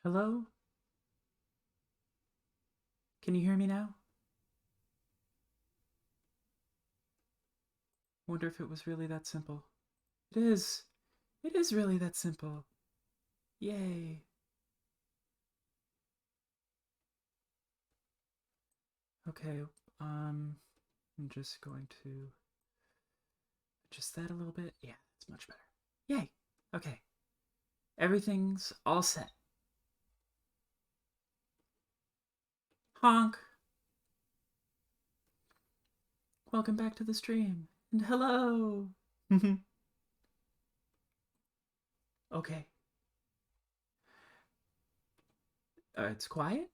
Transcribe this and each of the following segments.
Hello? Can you hear me now? Wonder if it was really that simple. It is. It is really that simple. Yay. Okay, I'm just going to adjust that a little bit. Yeah, that's much better. Yay. Okay. Everything's all set. Honk. Welcome back to the stream. And hello. Okay. It's quiet?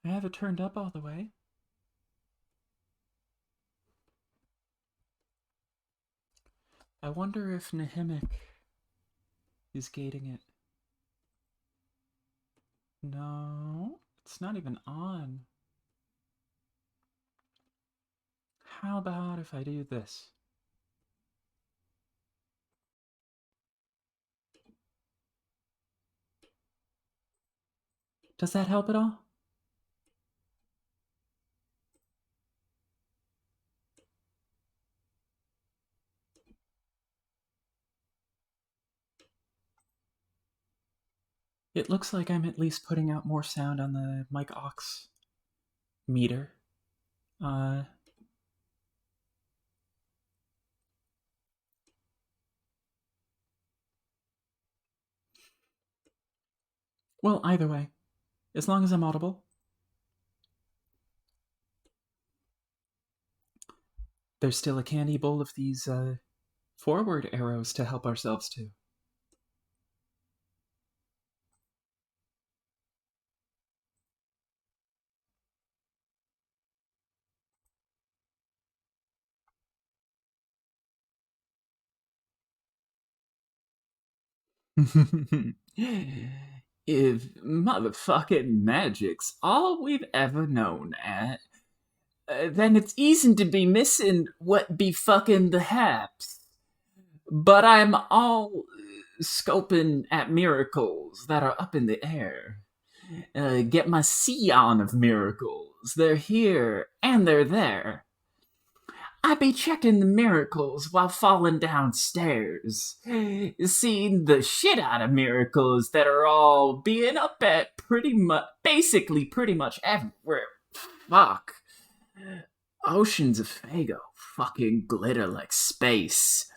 I have it turned up all the way. I wonder if Nehemic is gating it. No, it's not even on. How about if I do this? Does that help at all? It looks like I'm at least putting out more sound on the mic aux meter. Uh, well, either way, as long as I'm audible. There's still a candy bowl of these forward arrows to help ourselves to. If motherfucking magic's all we've ever known at, then it's easy to be missing what be fucking the haps. But I'm all scoping at miracles that are up in the air. Get my sea on of miracles. They're here and they're there. I be checking the miracles while falling downstairs, seeing the shit out of miracles that are all being up at basically pretty much everywhere. Fuck. Oceans of Fago fucking glitter like space.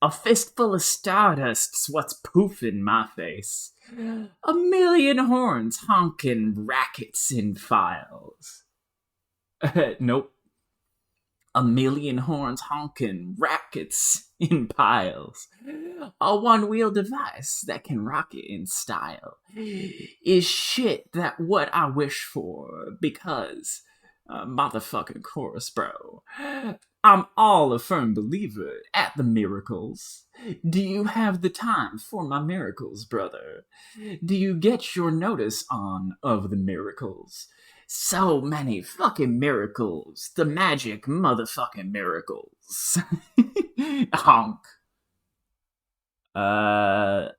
A fistful of stardust's what's poofing my face. A million horns honking rackets in files. Nope. A million horns honking rackets in piles. A one wheel device that can rock it in style is shit that what I wish for because motherfucking chorus, bro. I'm all a firm believer at the miracles. Do you have the time for my miracles, brother? Do you get your notice on of the miracles? So many fucking miracles. The magic motherfucking miracles. Honk. Oh.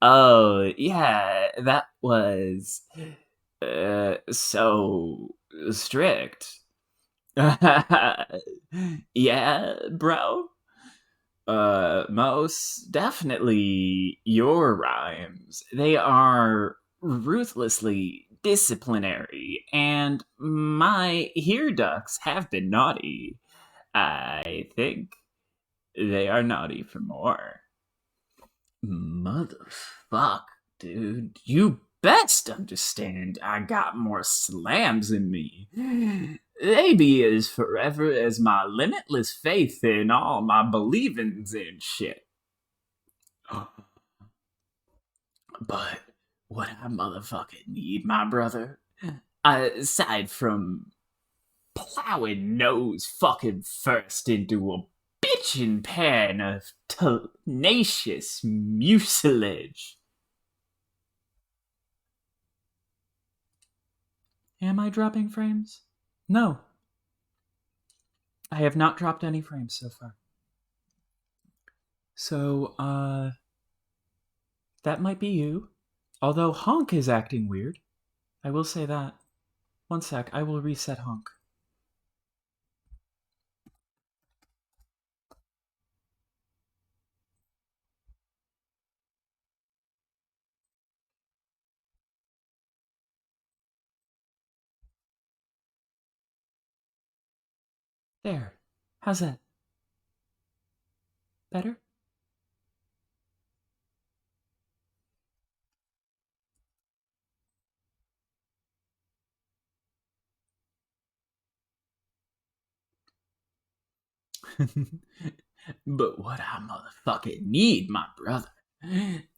Oh, yeah, that was so strict. Yeah, bro. Most definitely your rhymes. They are ruthlessly disciplinary, and my ear ducts have been naughty. I think they are naughty for more. Motherfuck, dude. You best understand I got more slams in me. They be as forever as my limitless faith in all my believings and shit. But what I motherfucking need, my brother, aside from plowing nose fucking first into a bitchin' pan of tenacious mucilage. Am I dropping frames? No. I have not dropped any frames so far. So, that might be you. Although Honk is acting weird. I will say that. One sec, I will reset Honk. There. How's that? Better? But what I motherfucking need, my brother,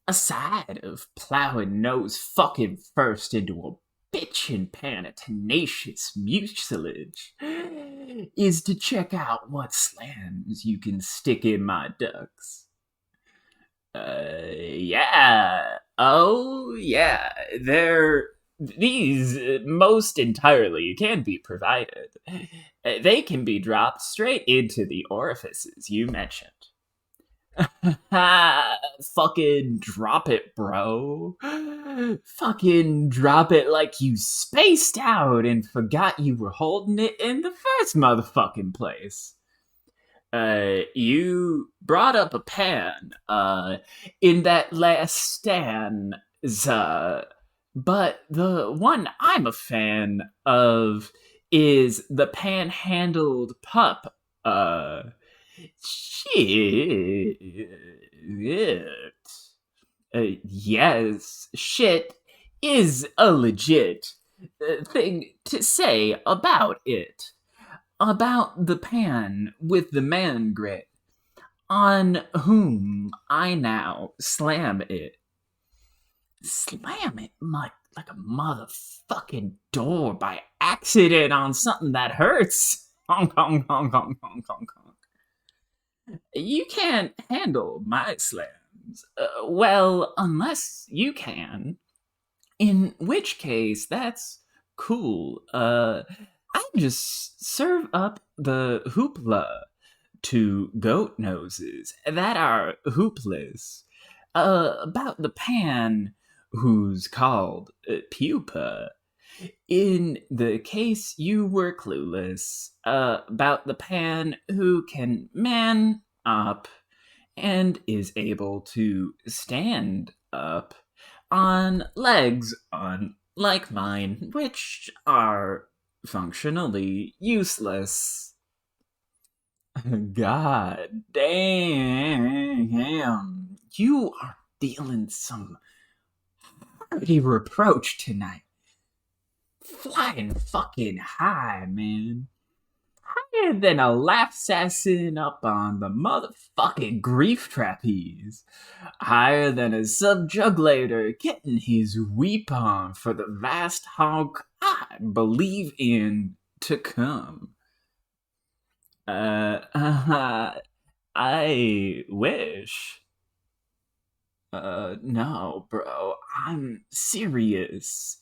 aside of plowing nose fucking first into a bitchin' pan of tenacious mucilage, is to check out what slams you can stick in my ducks. Yeah. Oh, yeah. These most entirely can be provided. They can be dropped straight into the orifices you mentioned. Ha! Fucking drop it, bro. Fucking drop it like you spaced out and forgot you were holding it in the first motherfucking place. You brought up a pan, in that last stanza, but the one I'm a fan of is the panhandled pup. Shit. Yes, shit is a legit thing to say about it. About the pan with the man grit, on whom I now slam it. Slam it like a motherfucking door by accident on something that hurts. Honk, honk, honk, honk, honk, honk, honk. You can't handle my slams. Well, unless you can. In which case, that's cool. I just serve up the hoopla to goat noses that are hoopless. About the pan who's called pupa. In the case you were clueless, about the pan who can man up and is able to stand up on legs unlike mine, which are functionally useless. God damn. You are feeling some hearty reproach tonight. Flying fucking high, man. Higher than a laugh assassin up on the motherfucking grief trapeze. Higher than a subjugulator getting his weep on for the vast honk I believe in to come. I wish. No, bro, I'm serious.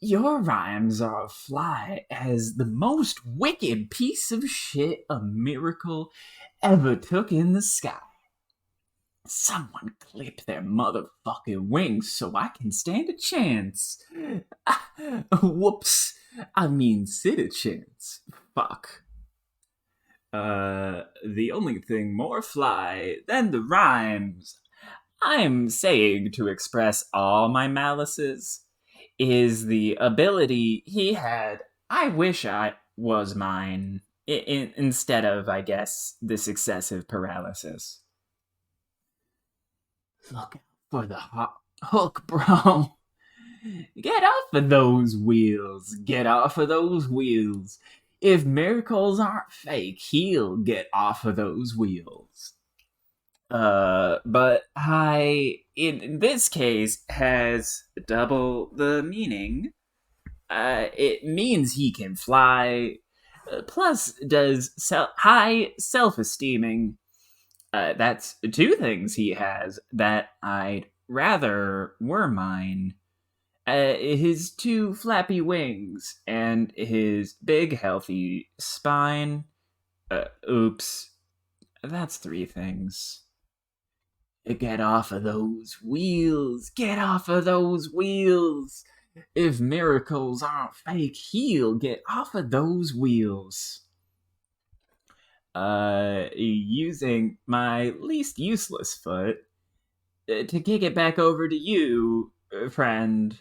Your rhymes are fly as the most wicked piece of shit a miracle ever took in the sky. Someone clip their motherfucking wings so I can stand a chance. Whoops. I mean, sit a chance. Fuck. The only thing more fly than the rhymes I'm saying to express all my malices is the ability he had. I wish I was mine instead of, I guess, this excessive paralysis. Look out for the hook, bro. Get off of those wheels. Get off of those wheels. If miracles aren't fake, he'll get off of those wheels. But high in this case has double the meaning. It means he can fly. Plus, does high self-esteeming. That's two things he has that I'd rather were mine. His two flappy wings and his big healthy spine. Oops, that's three things. Get off of those wheels. Get off of those wheels. If miracles aren't fake, he'll get off of those wheels. Using my least useless foot to kick it back over to you, friend.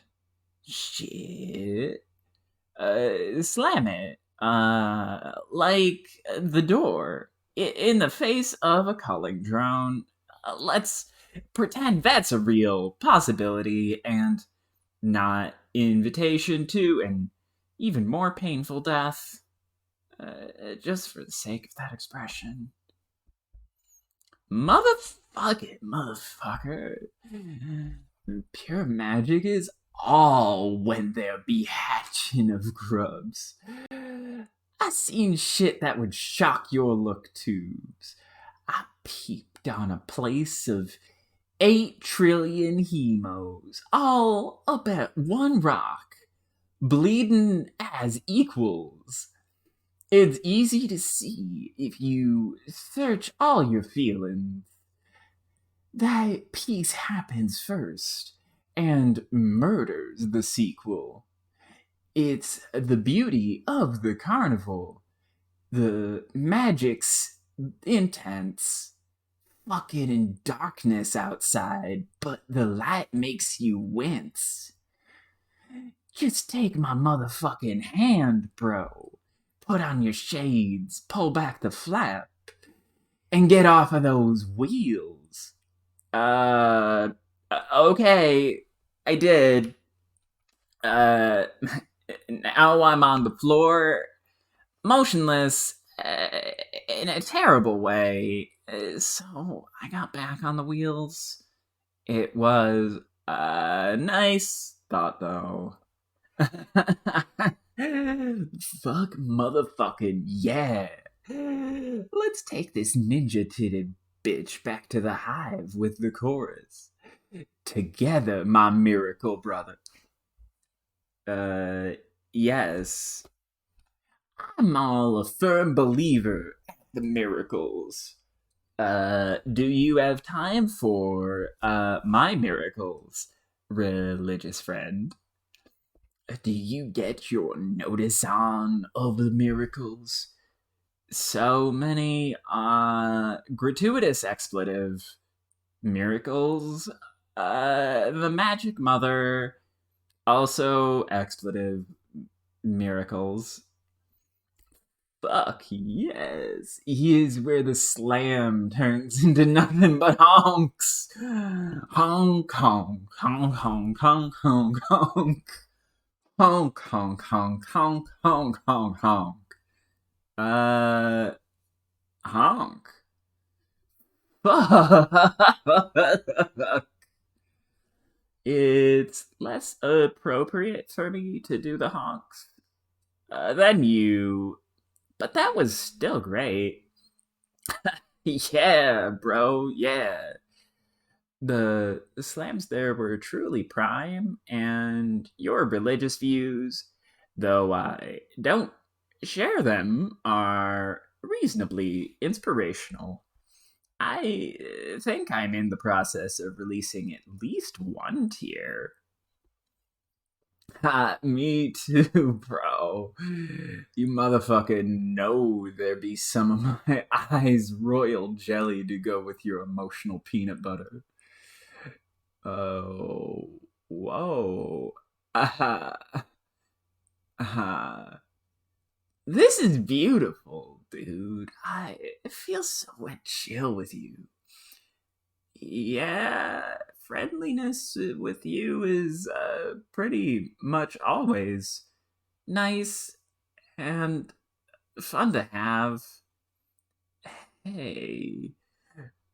Shit. Slam it. Like the door. In the face of a calling drone. Let's pretend that's a real possibility and not invitation to an even more painful death. Just for the sake of that expression. Motherfucking motherfucker. Pure magic is all when there be hatching of grubs. I seen shit that would shock your look tubes. I peeped on a place of 8 trillion hemos, all up at one rock, bleeding as equals. It's easy to see if you search all your feelings. That piece happens first and murders the sequel. It's the beauty of the carnival. The magic's intense. Fucking in darkness outside, but the light makes you wince. Just take my motherfucking hand, bro. Put on your shades, pull back the flap, and get off of those wheels. Okay, I did. Now I'm on the floor, motionless, in a terrible way. So I got back on the wheels. It was a nice thought, though. Fuck motherfucking yeah. Let's take this ninja-titted bitch back to the hive with the chorus. Together, my miracle brother. Yes. I'm all a firm believer at the miracles. Do you have time for, my miracles, religious friend? Do you get your notice on of the miracles? So many, gratuitous expletive miracles. The Magic Mother, also expletive miracles. Fuck yes. Here's where the slam turns into nothing but honks. Honk, honk, honk, honk, honk, honk, honk. Honk, honk, honk, honk, honk, honk, honk. Honk. Fuck. It's less appropriate for me to do the honks than you, but that was still great. Yeah, bro, yeah. The slams there were truly prime, and your religious views, though I don't share them, are reasonably inspirational. I think I'm in the process of releasing at least one tier. Ha, me too, bro. You motherfucker know there be some of my eyes royal jelly to go with your emotional peanut butter. Oh, whoa. Aha. Aha. This is beautiful, dude. I feel so at chill with you. Yeah, friendliness with you is pretty much always nice and fun to have. Hey,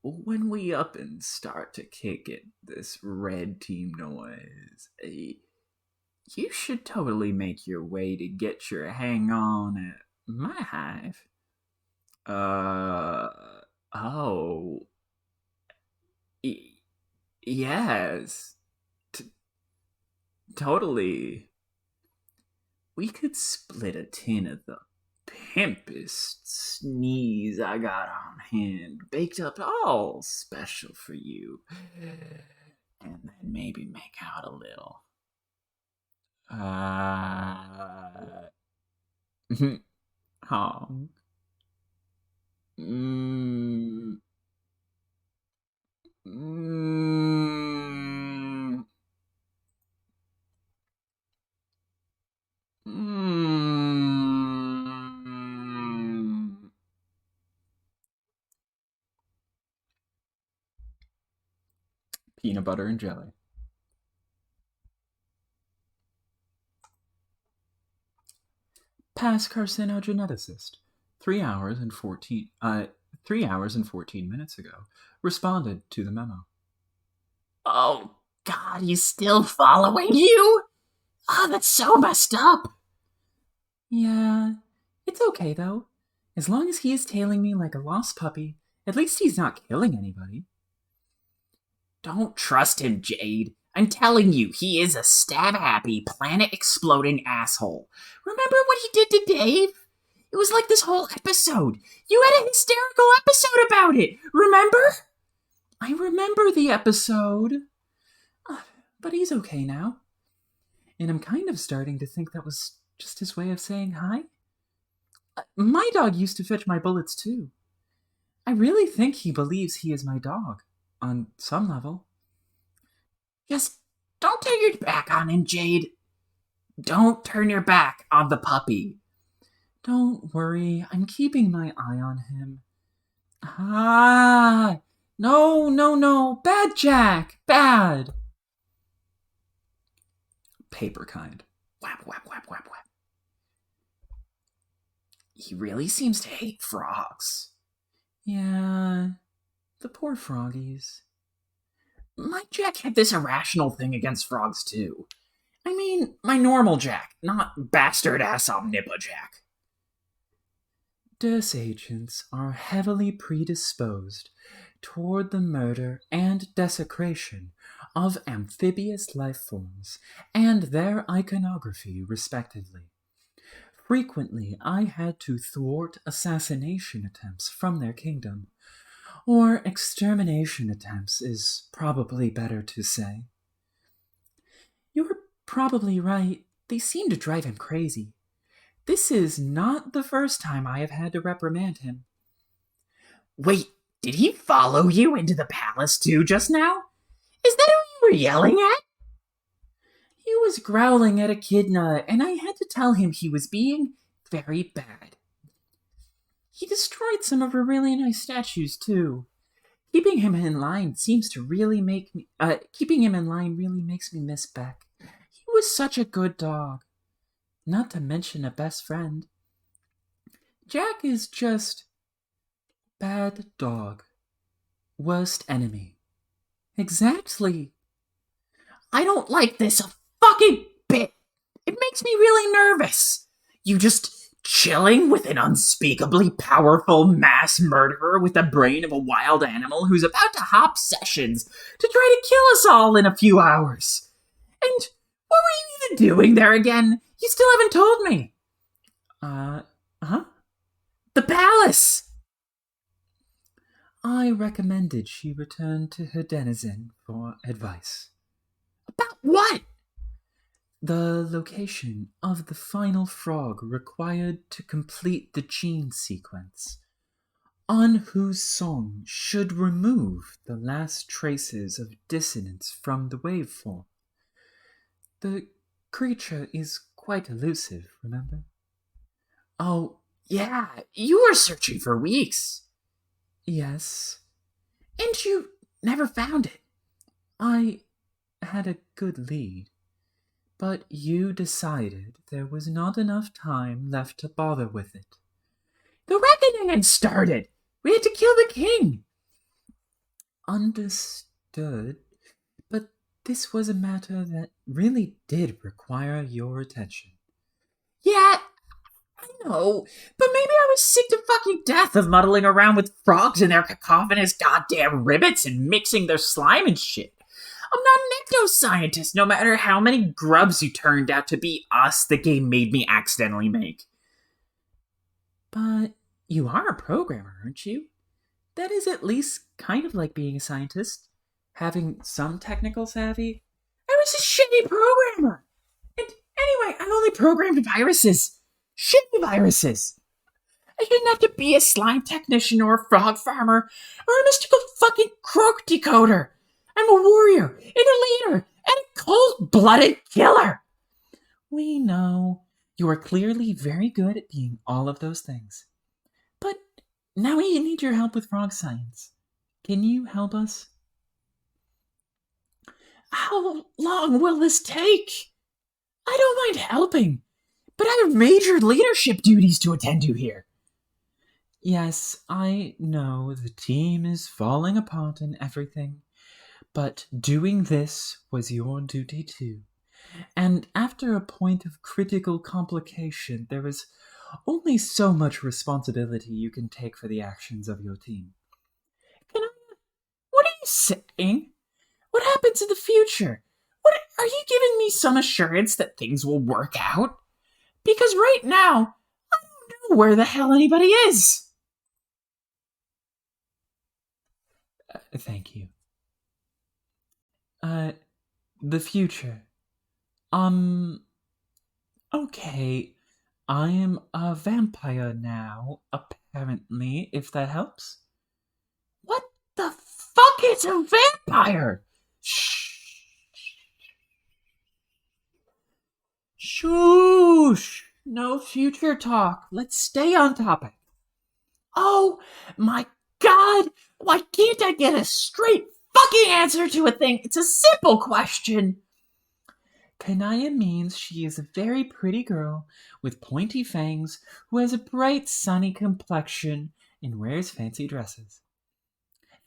when we up and start to kick it, this red team noise, you should totally make your way to get your hang on at my hive. Uh, oh, yes, T- totally. We could split a tin of them. pimpest sneeze I got on hand, baked up all special for you. And then maybe make out a little. Honk. Mm. Mm. Mm. Peanut butter and jelly. Pass carcinogeneticist. 3 hours and 14 minutes ago. Responded to the memo. Oh, God, he's still following you? Oh, that's so messed up. Yeah, it's okay, though. As long as he is tailing me like a lost puppy, at least he's not killing anybody. Don't trust him, Jade. I'm telling you, he is a stab-happy, planet-exploding asshole. Remember what he did to Dave? It was like this whole episode. You had a hysterical episode about it, remember? I remember the episode. But he's okay now. And I'm kind of starting to think that was just his way of saying hi. My dog used to fetch my bullets too. I really think he believes he is my dog, on some level. Just don't turn your back on him, Jade. Don't turn your back on the puppy. Don't worry, I'm keeping my eye on him. Ah! No, bad Jack, bad! Paper kind. Whap, whap, whap, whap, whap. He really seems to hate frogs. Yeah, the poor froggies. My Jack had this irrational thing against frogs, too. I mean, my normal Jack, not bastard-ass Omnipa Jack. DIRS agents are heavily predisposed toward the murder and desecration of amphibious life forms and their iconography, respectively. Frequently, I had to thwart assassination attempts from their kingdom, or extermination attempts is probably better to say. You're probably right. They seem to drive him crazy. This is not the first time I have had to reprimand him. Wait, did he follow you into the palace too just now? Is that who you were yelling at? He was growling at Echidna, and I had to tell him he was being very bad. He destroyed some of her really nice statues too. Keeping him in line really makes me miss Beck. He was such a good dog. Not to mention a best friend. Jack is just bad dog. Worst enemy. Exactly. I don't like this a fucking bit. It makes me really nervous. You just chilling with an unspeakably powerful mass murderer with the brain of a wild animal who's about to hop sessions to try to kill us all in a few hours. And what were you even doing there again? You still haven't told me. The palace! I recommended she return to her denizen for advice. About what? The location of the final frog required to complete the gene sequence, on whose song should remove the last traces of dissonance from the waveform. The creature is quite elusive, remember? Oh, yeah, you were searching for weeks. Yes. And you never found it. I had a good lead, but you decided there was not enough time left to bother with it. The reckoning had started. We had to kill the king. Understood, but this was a matter that really did require your attention. Yeah, I know, but maybe I was sick to fucking death of muddling around with frogs and their cacophonous goddamn ribbits and mixing their slime and shit. I'm not an ectoscientist, no matter how many grubs you turned out to be us the game made me accidentally make. But you are a programmer, aren't you? That is at least kind of like being a scientist, having some technical savvy. I was a shitty programmer. And anyway, I only programmed viruses. Shitty viruses. I didn't have to be a slime technician or a frog farmer or a mystical fucking croak decoder. I'm a warrior and a leader and a cold-blooded killer. We know you are clearly very good at being all of those things. But now we need your help with frog science. Can you help us? How long will this take? I don't mind helping, but I have major leadership duties to attend to here. Yes, I know the team is falling apart and everything, but doing this was your duty too. And after a point of critical complication, there is only so much responsibility you can take for the actions of your team. What are you saying? What happens in the future? What are you giving me some assurance that things will work out? Because right now, I don't know where the hell anybody is. Thank you. The future. Okay. I am a vampire now, apparently, if that helps. What the fuck is a vampire? Shh. Shoosh. No future talk. Let's stay on topic. Oh my god! Why can't I get a straight fucking answer to a thing? It's a simple question. Kanaya means she is a very pretty girl with pointy fangs who has a bright, sunny complexion and wears fancy dresses.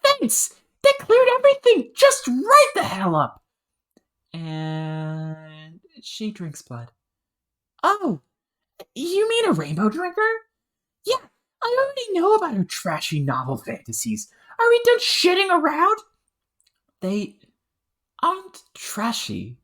Thanks! That cleared everything just right the hell up! And she drinks blood. Oh, you mean a rainbow drinker? Yeah, I already know about her trashy novel fantasies. Are we done shitting around? They aren't trashy.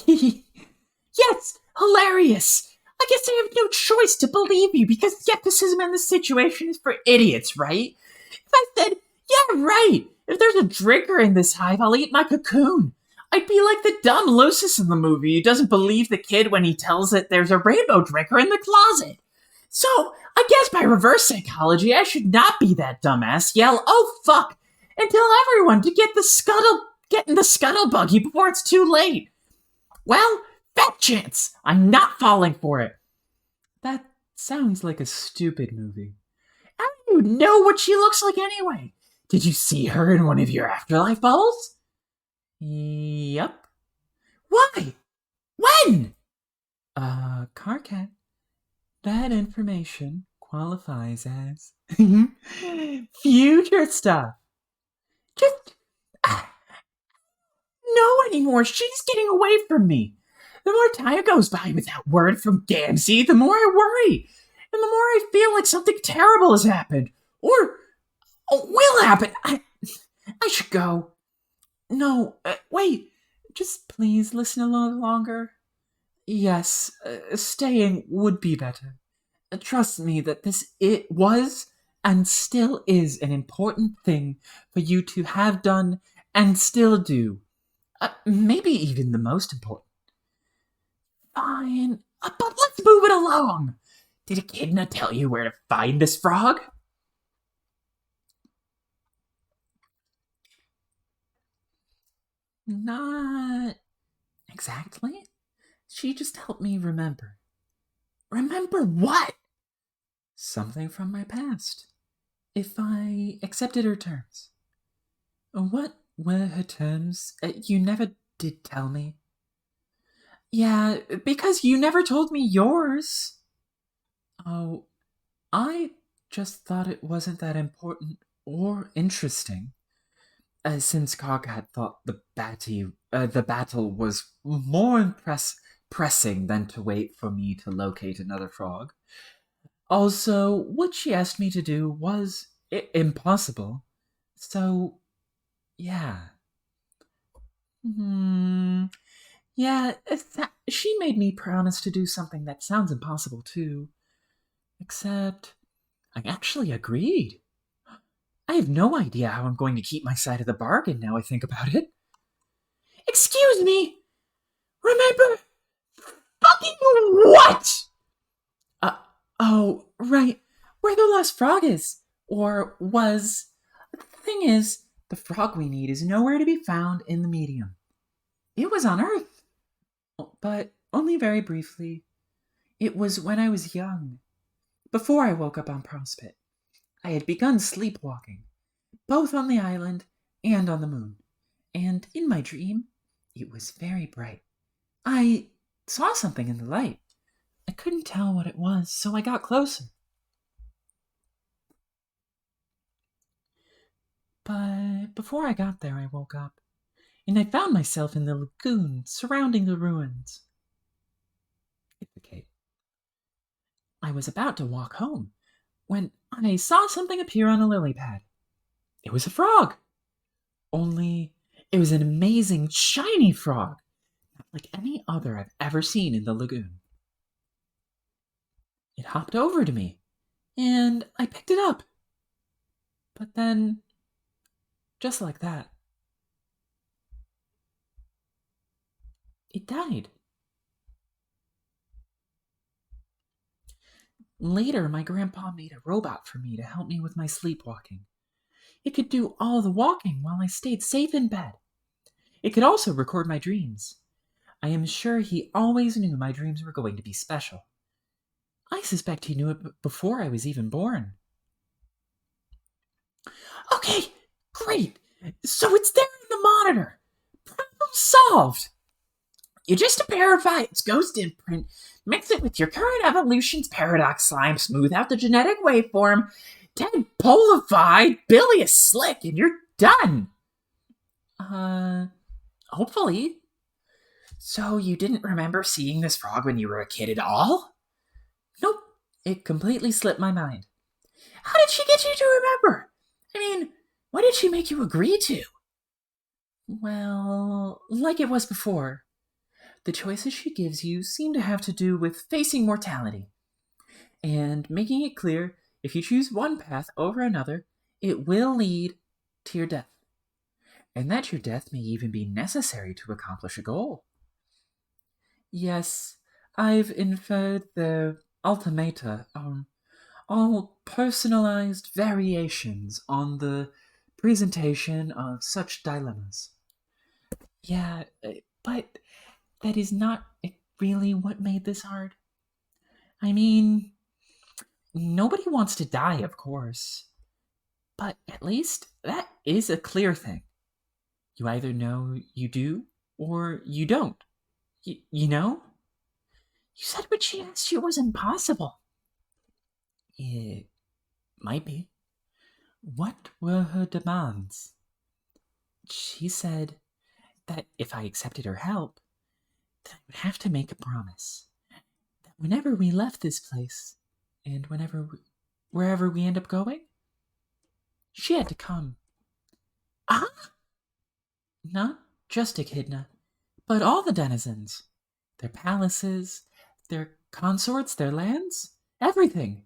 Yes, hilarious. I guess I have no choice to believe you because skepticism in this situation is for idiots, right? If I said, yeah, right, if there's a drinker in this hive, I'll eat my cocoon. I'd be like the dumb Lucius in the movie who doesn't believe the kid when he tells it there's a rainbow drinker in the closet. So, I guess by reverse psychology, I should not be that dumbass, yell, oh fuck, and tell everyone to get in the scuttle buggy before it's too late. Well, fat chance! I'm not falling for it. That sounds like a stupid movie. How do you know what she looks like anyway? Did you see her in one of your afterlife bubbles? Yup. Why? When? Carcat. That information qualifies as future stuff. Just no anymore. She's getting away from me. The more time goes by without word from Gamzee, the more I worry. And the more I feel like something terrible has happened. Or will happen. I should go. No, wait. Just please listen a little longer. Yes, staying would be better. Trust me that it was and still is an important thing for you to have done and still do. Maybe even the most important. Fine, but let's move it along. Did Echidna tell you where to find this frog? Not exactly. She just helped me remember. Remember what? Something from my past. If I accepted her terms. What were her terms? You never did tell me. Yeah, because you never told me yours. Oh, I just thought it wasn't that important or interesting. Since Karkat thought the battle was more pressing than to wait for me to locate another frog. Also, what she asked me to do was impossible. So, yeah. Yeah, she made me promise to do something that sounds impossible too. Except I actually agreed. I have no idea how I'm going to keep my side of the bargain now I think about it. Excuse me! Remember? Fucking what? Uh, oh, right. Where the lost frog is. Or was. The thing is, the frog we need is nowhere to be found in the medium. It was on Earth. But only very briefly. It was when I was young. Before I woke up on Prospect. I had begun sleepwalking, both on the island and on the moon. And in my dream, it was very bright. I saw something in the light. I couldn't tell what it was, so I got closer. But before I got there, I woke up, and I found myself in the lagoon surrounding the ruins. I was about to walk home when I saw something appear on a lily pad. It was a frog. Only it was an amazing, shiny frog, not like any other I've ever seen in the lagoon. It hopped over to me, and I picked it up. But then, just like that, it died. Later, my grandpa made a robot for me to help me with my sleepwalking. It could do all the walking while I stayed safe in bed. It could also record my dreams. I am sure he always knew my dreams were going to be special. I suspect he knew it before I was even born. Okay, great. So it's there in the monitor. Problem solved. You just verify its ghost imprint, mix it with your current evolution's paradox slime, smooth out the genetic waveform, then polified, bilious slick, and you're done. Hopefully. So you didn't remember seeing this frog when you were a kid at all? Nope, it completely slipped my mind. How did she get you to remember? I mean, what did she make you agree to? Well, like it was before. The choices she gives you seem to have to do with facing mortality, and making it clear if you choose one path over another, it will lead to your death, and that your death may even be necessary to accomplish a goal. Yes, I've inferred the ultimata are all personalized variations on the presentation of such dilemmas. Yeah, but that is not really what made this hard. I mean, nobody wants to die, of course. But at least that is a clear thing. You either know you do or you don't. You know? You said what she asked you was impossible. It might be. What were her demands? She said that if I accepted her help, that I would have to make a promise. That whenever we left this place, and wherever we end up going, she had to come. Ah? Not just Echidna, but all the denizens. Their palaces, their consorts, their lands, everything.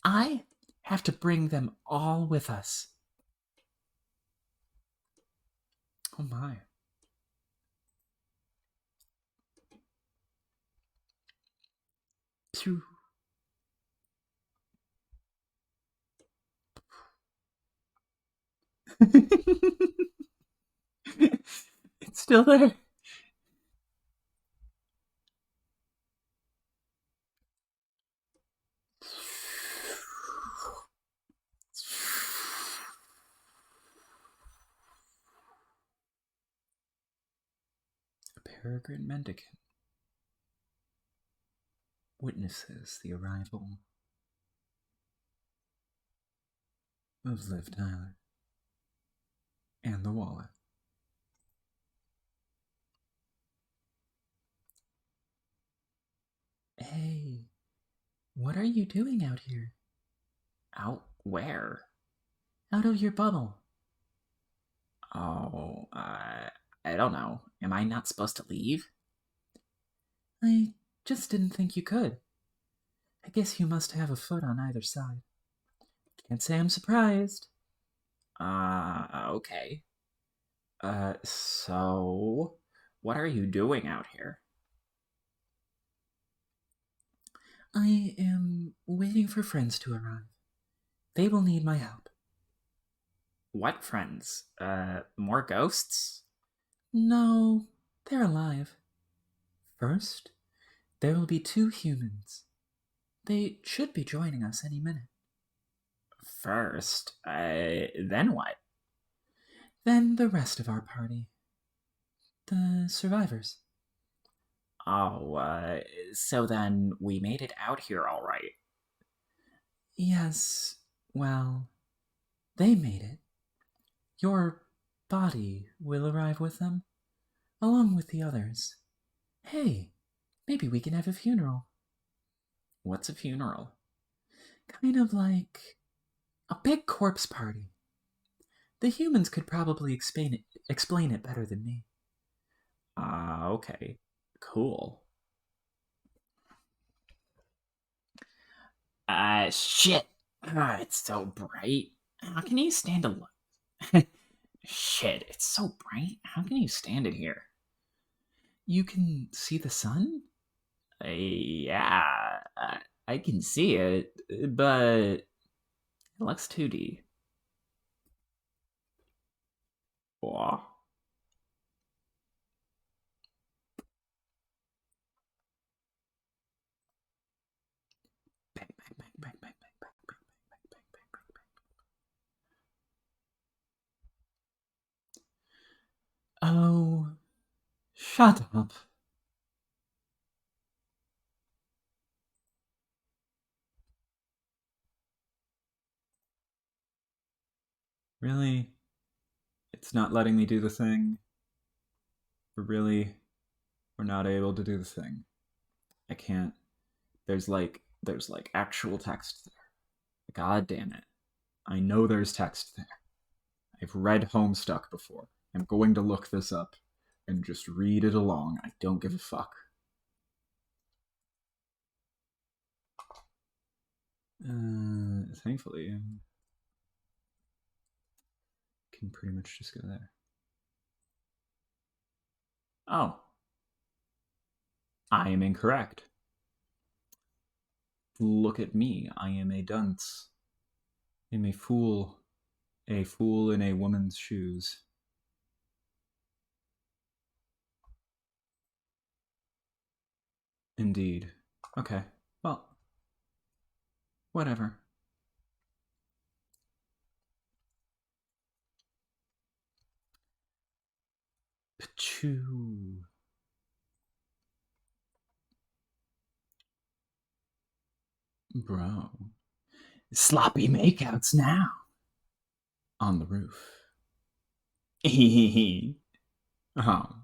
I have to bring them all with us. Oh my. Phew. It's still there. A peregrine mendicant witnesses the arrival of Liv Tyler and the wallet. Hey, what are you doing out here? Out where? Out of your bubble. Oh, I don't know. Am I not supposed to leave? I just didn't think you could. I guess you must have a foot on either side. Can't say I'm surprised. Okay. So, what are you doing out here? I am waiting for friends to arrive. They will need my help. What friends? More ghosts? No, they're alive. First, there will be 2 humans. They should be joining us any minute. First, then what? Then the rest of our party. The survivors. Oh, so then we made it out here all right. Yes, well, they made it. Your body will arrive with them, along with the others. Hey, maybe we can have a funeral. What's a funeral? Kind of like a big corpse party. The humans could probably explain it better than me. Okay. Cool. Shit. It's so bright. How can you stand alone? Shit, it's so bright. How can you stand in here? You can see the sun? Yeah, I can see it, but it looks 2D. Aw. Bang, bang, bang, bang, bang, bang, bang, bang, bang, bang, bang, bang, bang. Oh, shut up. Really? It's not letting me do the thing? Really? We're not able to do the thing. I can't. There's like actual text there. God damn it. I know there's text there. I've read Homestuck before. I'm going to look this up and just read it along. I don't give a fuck. Thankfully, I can pretty much just go there. Oh. I am incorrect. Look at me. I am a dunce. I am a fool. A fool in a woman's shoes. Indeed. Okay. Well, whatever. Pachoo. Bro. Sloppy makeouts now. On the roof. Hehehe. Honk.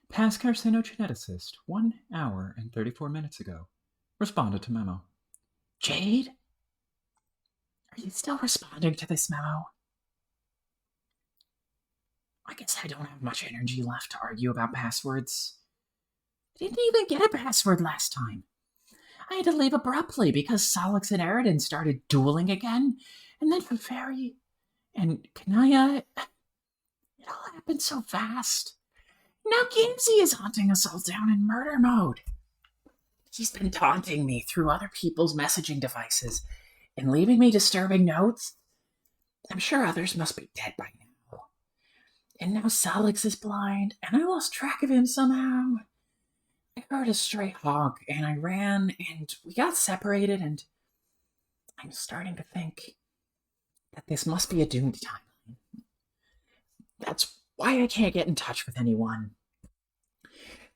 Past carcinogeneticist, 1 hour and 34 minutes ago. Responded to memo. Jade? Are you still responding to this memo? I guess I don't have much energy left to argue about passwords. I didn't even get a password last time. I had to leave abruptly because Solix and Eridan started dueling again, and then Fairy and Kanaya. It all happened so fast. Now Gamzee is hunting us all down in murder mode. He's been taunting me through other people's messaging devices and leaving me disturbing notes. I'm sure others must be dead by now. And now Solix is blind, and I lost track of him somehow. I heard a stray honk, and I ran, and we got separated, and I'm starting to think that this must be a doomed timeline. That's why I can't get in touch with anyone.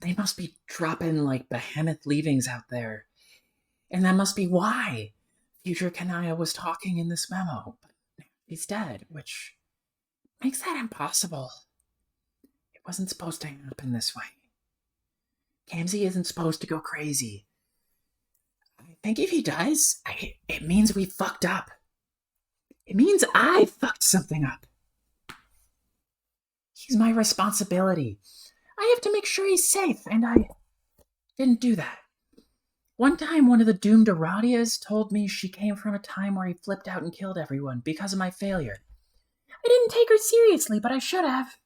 They must be dropping like behemoth leavings out there. And that must be why future Kanaya was talking in this memo. But he's dead, which makes that impossible. It wasn't supposed to happen this way. Gamzee isn't supposed to go crazy. I think if he does, it means we fucked up. It means I fucked something up. He's my responsibility. I have to make sure he's safe, and Didn't do that. One time, one of the doomed Aradias told me she came from a time where he flipped out and killed everyone because of my failure. I didn't take her seriously, but I should have.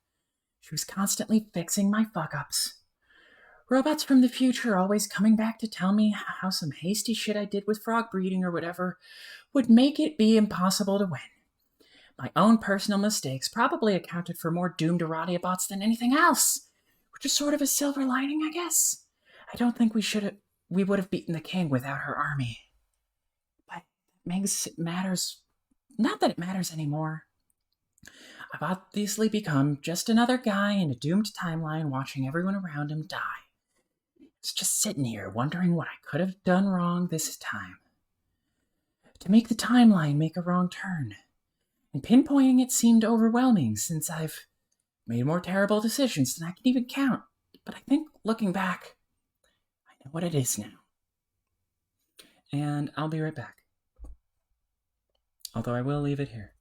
She was constantly fixing my fuck-ups. Robots from the future always coming back to tell me how some hasty shit I did with frog breeding or whatever would make it be impossible to win. My own personal mistakes probably accounted for more doomed Aradia bots than anything else, which is sort of a silver lining, I guess. I don't think we would have beaten the king without her army. But it matters. Not that it matters anymore. I've obviously become just another guy in a doomed timeline watching everyone around him die. It's just sitting here wondering what I could have done wrong this time. To make the timeline make a wrong turn. And pinpointing it seemed overwhelming since I've made more terrible decisions than I can even count. But I think looking back, I know what it is now. And I'll be right back. Although I will leave it here.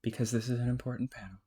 Because this is an important panel.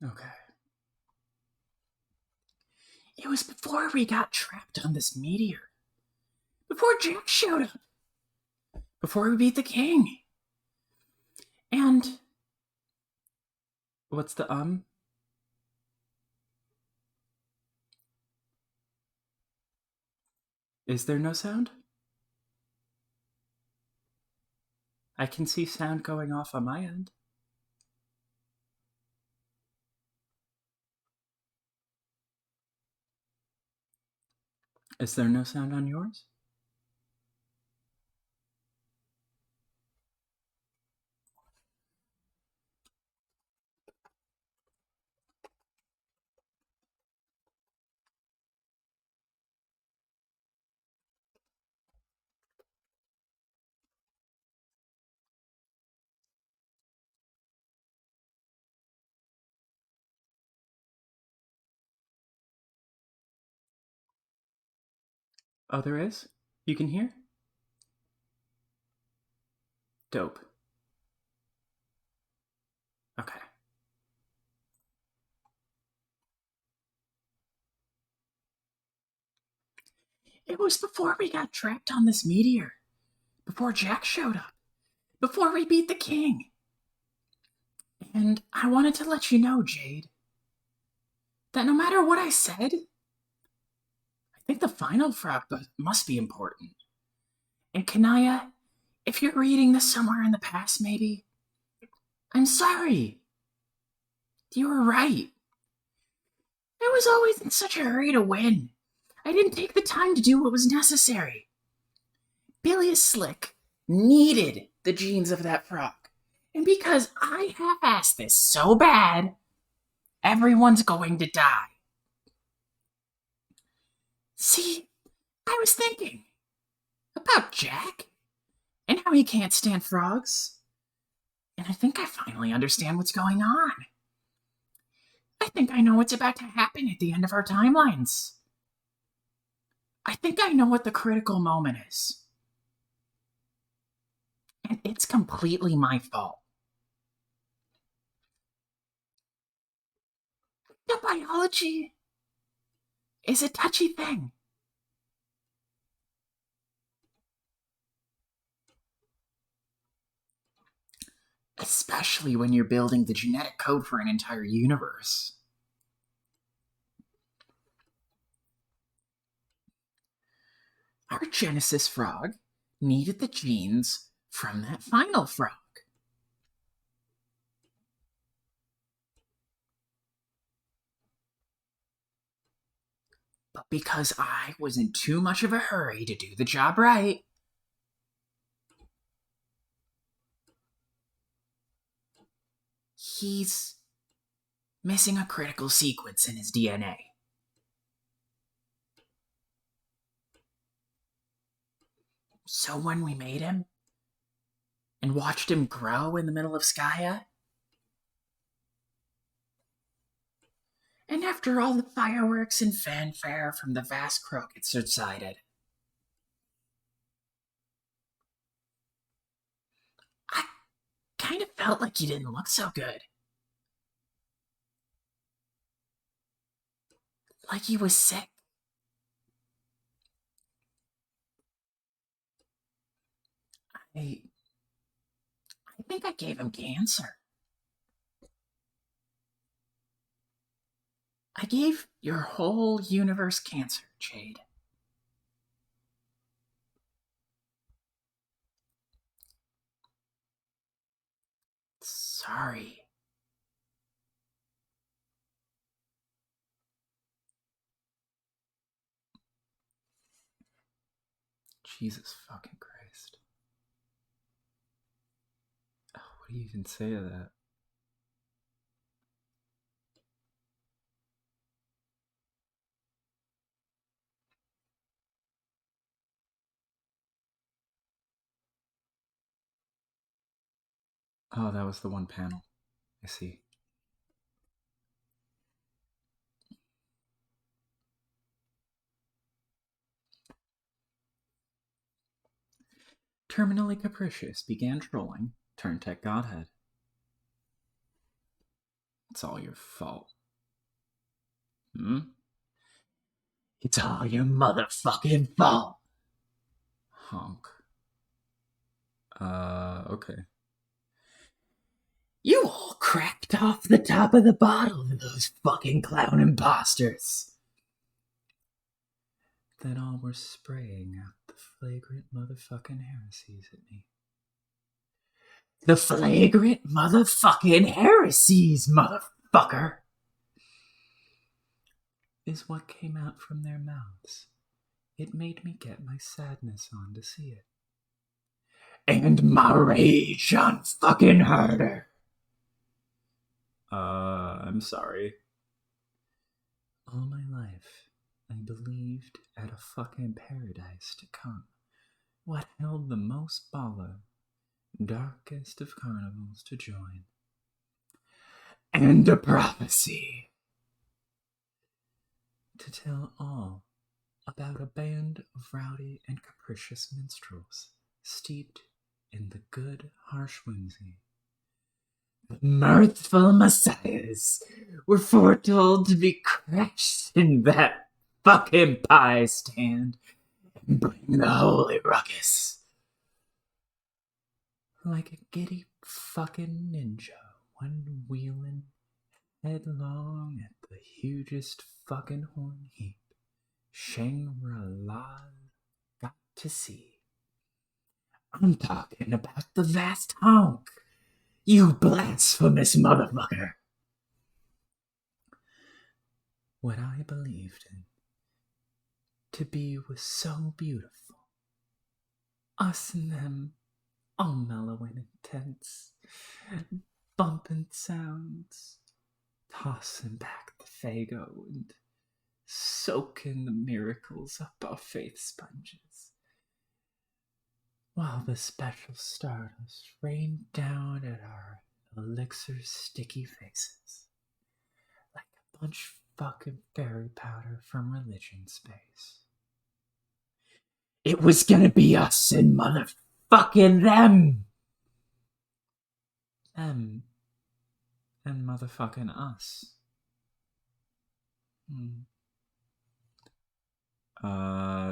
Okay. It was before we got trapped on this meteor. Before Jack showed up. Before we beat the king. And. What's the? Is there no sound? I can see sound going off on my end. Is there no sound on yours? Oh, there is? You can hear? Dope. Okay. It was before we got trapped on this meteor. Before Jack showed up. Before we beat the king. And I wanted to let you know, Jade, that no matter what I said, I think the final frog must be important. And Kanaya, if you're reading this somewhere in the past, maybe, I'm sorry. You were right. I was always in such a hurry to win. I didn't take the time to do what was necessary. Bilious Slick needed the genes of that frog. And because I half-assed this so bad, everyone's going to die. See, I was thinking about Jack and how he can't stand frogs. And I think I finally understand what's going on. I think I know what's about to happen at the end of our timelines. I think I know what the critical moment is. And it's completely my fault. The biology is a touchy thing. Especially when you're building the genetic code for an entire universe. Our Genesis frog needed the genes from that final frog. But because I was in too much of a hurry to do the job right, he's missing a critical sequence in his DNA. So when we made him and watched him grow in the middle of Skya, and after all the fireworks and fanfare from the vast croak had subsided, I kind of felt like he didn't look so good. Like he was sick. I think I gave him cancer. I gave your whole universe cancer, Jade. Sorry. Jesus fucking Christ. Oh, what do you even say to that? Oh, that was the one panel. I see. Terminally Capricious began trolling Turntech Godhead. It's all your fault. Hmm? It's all your motherfucking fault. Honk. Okay. You all cracked off the top of the bottle to those fucking clown imposters. Then all were spraying out the flagrant motherfucking heresies at me. The flagrant motherfucking heresies, motherfucker. Is what came out from their mouths. It made me get my sadness on to see it. And my rage on fucking harder. I'm sorry. All my life, I believed at a fucking paradise to come. What held the most baller, darkest of carnivals to join. And a prophecy. To tell all about a band of rowdy and capricious minstrels, steeped in the good, harsh whimsy. The mirthful messiahs were foretold to be crushed in that fucking pie stand and bring the holy ruckus. Like a giddy fucking ninja, one wheeling headlong at the hugest fucking horn heap Shangri-La got to see. I'm talking about the vast honk, you blasphemous motherfucker. What I believed in to be was so beautiful. Us and them, all mellow and intense, bumping sounds, tossing back the Fago and soaking the miracles up our faith sponges, while the special stardust rained down at our elixir sticky faces, like a bunch of fucking fairy powder from religion space. It was gonna be us and motherfucking them. Them and motherfucking us.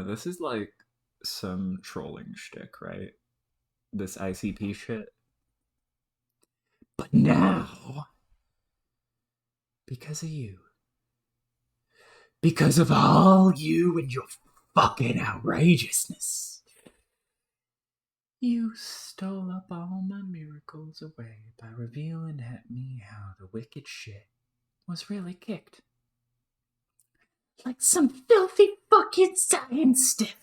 This is like some trolling shtick, right? This ICP shit. But now, Because of you. because of all you and your fucking outrageousness, You stole up all my miracles away by revealing at me how the wicked shit was really kicked. like some filthy fucking science stiff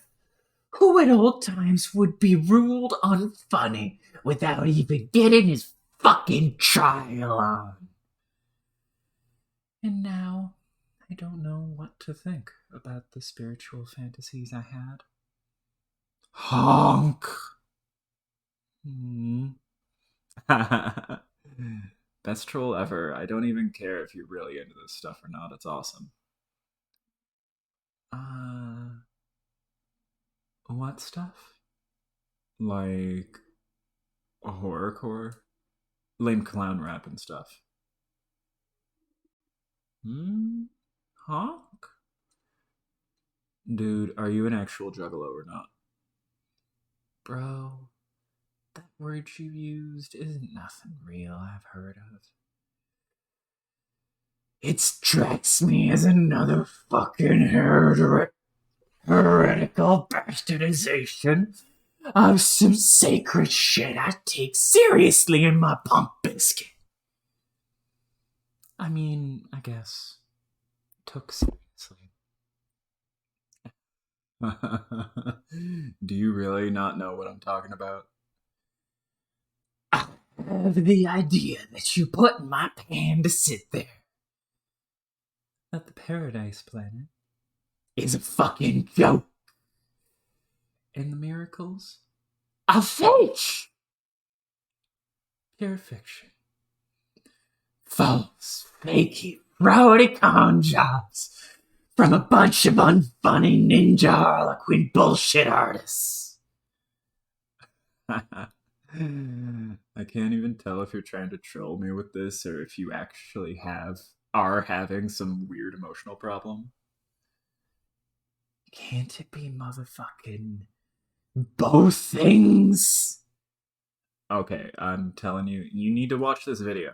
who at old times would be ruled unfunny without even getting his fucking trial on. And now I don't know what to think about the spiritual fantasies I had. Honk. Best troll ever. I don't even care if you're really into this stuff or not. It's awesome. What stuff? Like horrorcore? Lame clown rap and stuff. Honk? Dude, are you an actual juggalo or not? Bro, that word you used isn't nothing real I've heard of. It strikes me as another fucking heretical bastardization of some sacred shit I take seriously in my pump biscuit. I mean, I guess. Took seriously. Do you really not know what I'm talking about? I have the idea that you put in my pan to sit there That the Paradise Planet is a fucking joke. and the miracles? A fake! Pure fiction. False, fakey, rowdy con jobs from a bunch of unfunny ninja harlequin bullshit artists. I can't even tell if you're trying to troll me with this or if you actually are having some weird emotional problem. Can't it be motherfucking both things? Okay, I'm telling you, you need to watch this video.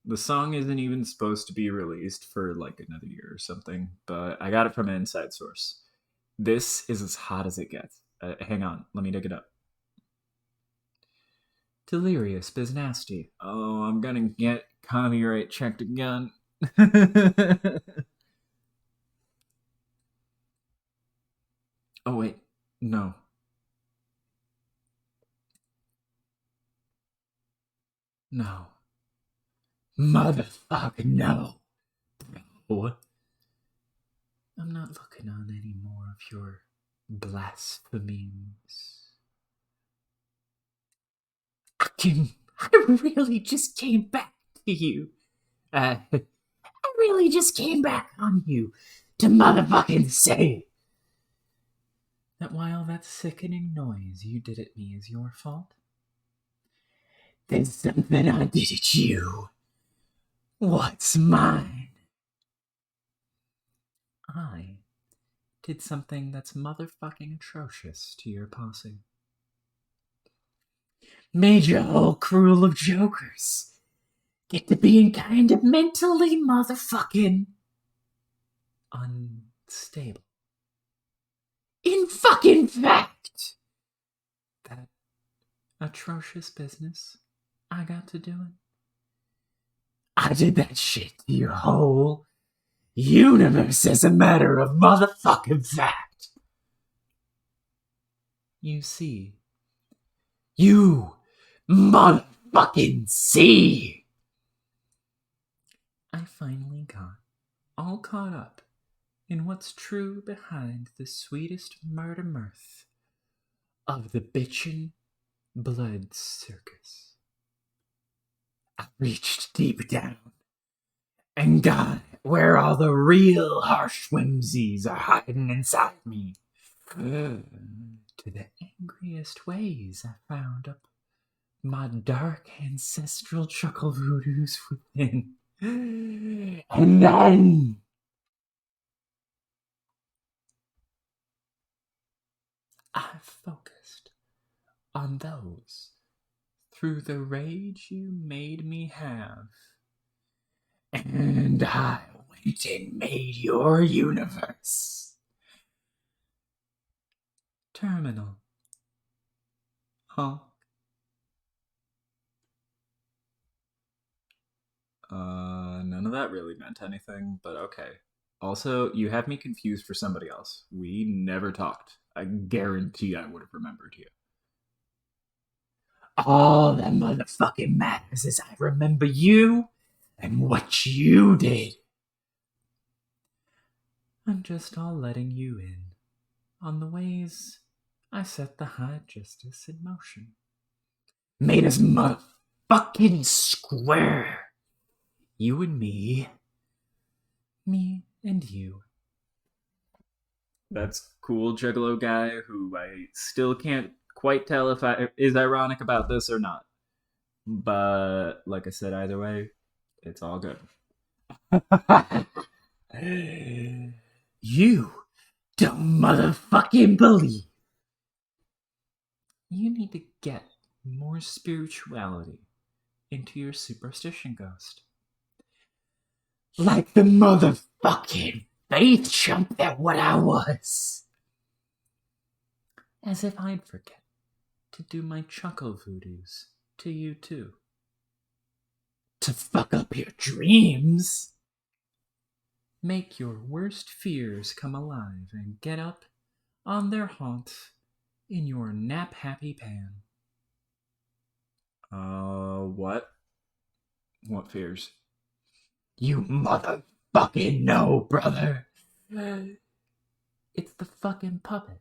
The song isn't even supposed to be released for like another year or something, but I got it from an inside source. This is as hot as it gets. Hang on, let me dig it up. Delirious Biz Nasty. Oh, I'm gonna get copyright checked again. Oh, wait. No. No. Motherfucker, no. What? I'm not looking on any more of your blasphemies. I really just came back to you. I really just came back on you to motherfucking say That why all that sickening noise you did at me is your fault? there's something I did at you. What's mine? I did something that's motherfucking atrocious to your posse. Made your whole crew of jokers get to being kind of mentally motherfucking Unstable. in fucking fact. That atrocious business I got to doing. I did that shit to your whole universe as a matter of motherfucking fact. You see, You motherfucking see. I finally got all caught up in what's true behind the sweetest murder mirth of the bitchin' blood circus. I reached deep down and got where all the real harsh whimsies are hiding inside me. To the angriest ways I found up my dark ancestral chuckle voodoos within. And then I focused on those through the rage you made me have. and I went and made your universe. Terminal. Huh? None of that really meant anything, but okay. Also, you have me confused for somebody else. We never talked. I guarantee I would have remembered you. All that motherfucking matters is I remember you and what you did. I'm just all letting you in on the ways I set the high justice in motion. Made us motherfucking square. You and me. Me and you. That's cool, Juggalo guy, who I still can't quite tell if I is ironic about this or not. But like I said, either way, it's all good. You don't motherfucking believe. You need to get more spirituality into your superstition ghost. Like the motherfucking faith chump that what I was. As if I'd forget to do my chuckle voodoos to you too. To fuck up your dreams. Make your worst fears come alive and get up on their haunts in your nap happy pan. What? What fears? You motherfucking know, brother. It's the fucking puppet.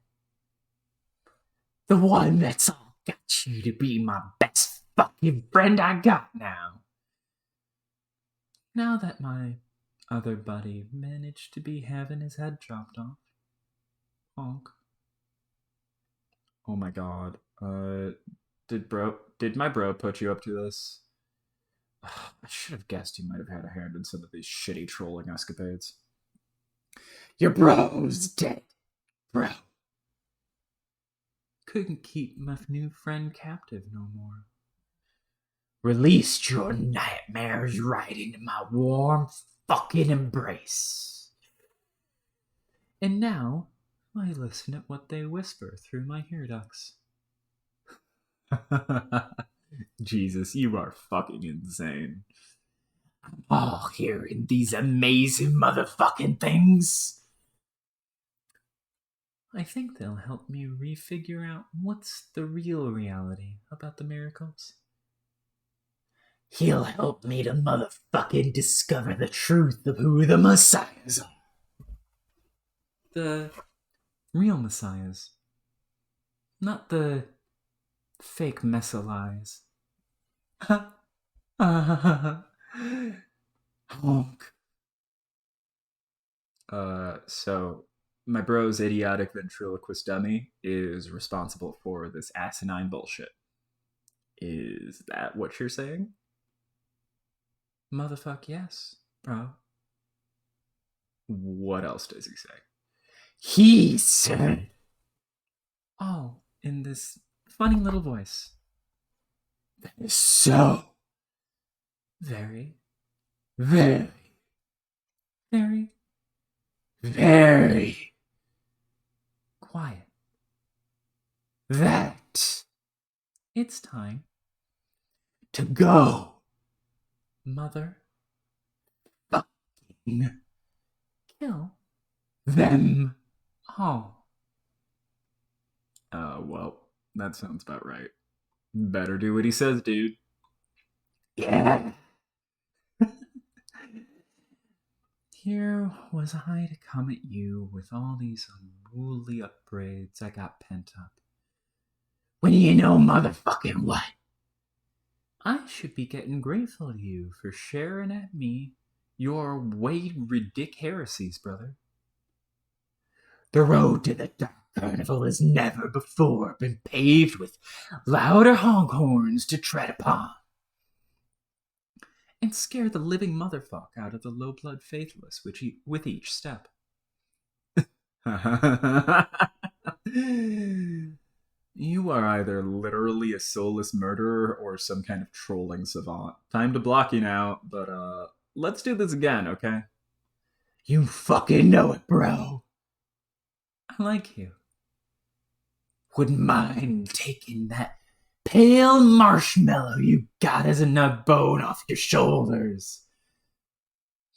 The one that's all got you to be my best fucking friend I got now. Now that my other buddy managed to be having his head chopped off. Honk. Oh my god. Did my bro put you up to this? I should have guessed you might have had a hand in some of these shitty trolling escapades. Your bro's dead, bro. Couldn't keep my new friend captive no more. Released your nightmares right into my warm fucking embrace. And now I listen at what they whisper through my ear ducts. Jesus, you are fucking insane. I'm all hearing these amazing motherfucking things. I think they'll help me refigure out what's the real reality about the miracles. He'll help me to motherfucking discover the truth of who the messiahs are. The real messiahs. Not the fake messiahs. Honk. So my bro's idiotic ventriloquist dummy is responsible for this asinine bullshit. Is that what you're saying? Motherfuck yes, bro. What else does he say? He said, Oh, in this funny little voice. That is so Very, very, very very quiet. that It's time. to go Mother, fucking kill. them. Oh. Well, that sounds about right. Better do what he says, dude. Yeah. Here was I to come at you with all these unruly upgrades I got pent up. When you know motherfucking what? I should be getting grateful to you for sharing at me your way ridic heresies, brother. The road to the Dark Carnival has never before been paved with louder honk horns to tread upon. And scare the living motherfuck out of the low-blood faithless with each step. You are either literally a soulless murderer or some kind of trolling savant. Time to block you now, but let's do this again, okay? You fucking know it, bro. I like you. Wouldn't mind taking that pale marshmallow you got as a nug bone off your shoulders.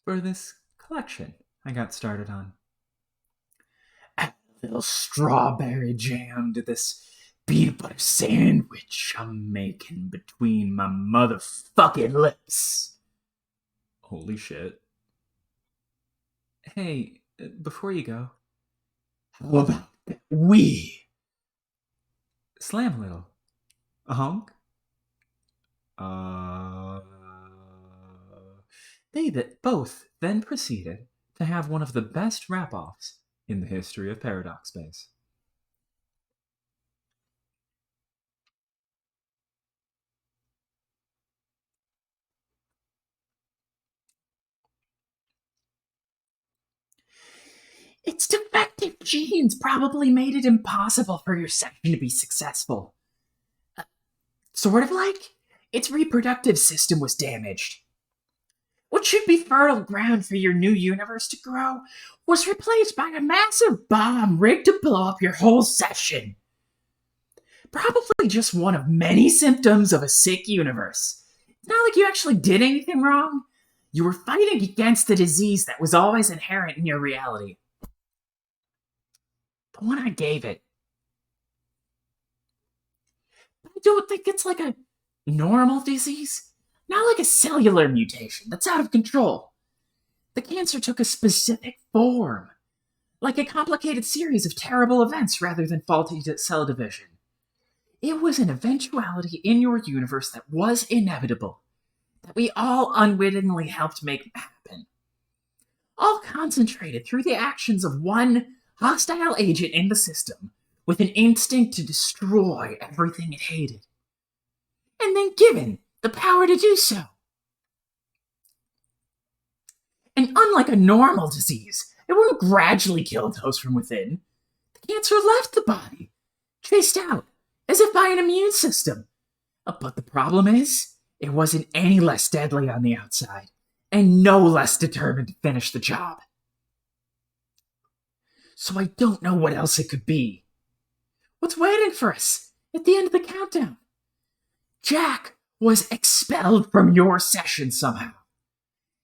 For this collection I got started on. Add a little strawberry jam to this peanut butter sandwich I'm making between my motherfucking lips. Holy shit. Hey, before you go, How about that we slam a little. A honk? They both then proceeded to have one of the best rap-offs in the history of Paradox Space. Its defective genes probably made it impossible for your section to be successful. Sort of like its reproductive system was damaged. What should be fertile ground for your new universe to grow was replaced by a massive bomb rigged to blow up your whole section. Probably just one of many symptoms of a sick universe. It's not like you actually did anything wrong. You were fighting against the disease that was always inherent in your reality. The one I gave it. I don't think it's like a normal disease. Not like a cellular mutation that's out of control. The cancer took a specific form. Like a complicated series of terrible events rather than faulty cell division. It was an eventuality in your universe that was inevitable. That we all unwittingly helped make happen. All concentrated through the actions of one hostile agent in the system with an instinct to destroy everything it hated. and then given the power to do so. And unlike a normal disease, it won't gradually kill those from within. The cancer left the body, chased out, as if by an immune system. But the problem is, it wasn't any less deadly on the outside, and no less determined to finish the job. So I don't know what else it could be. What's waiting for us at the end of the countdown? Jack was expelled from your session somehow.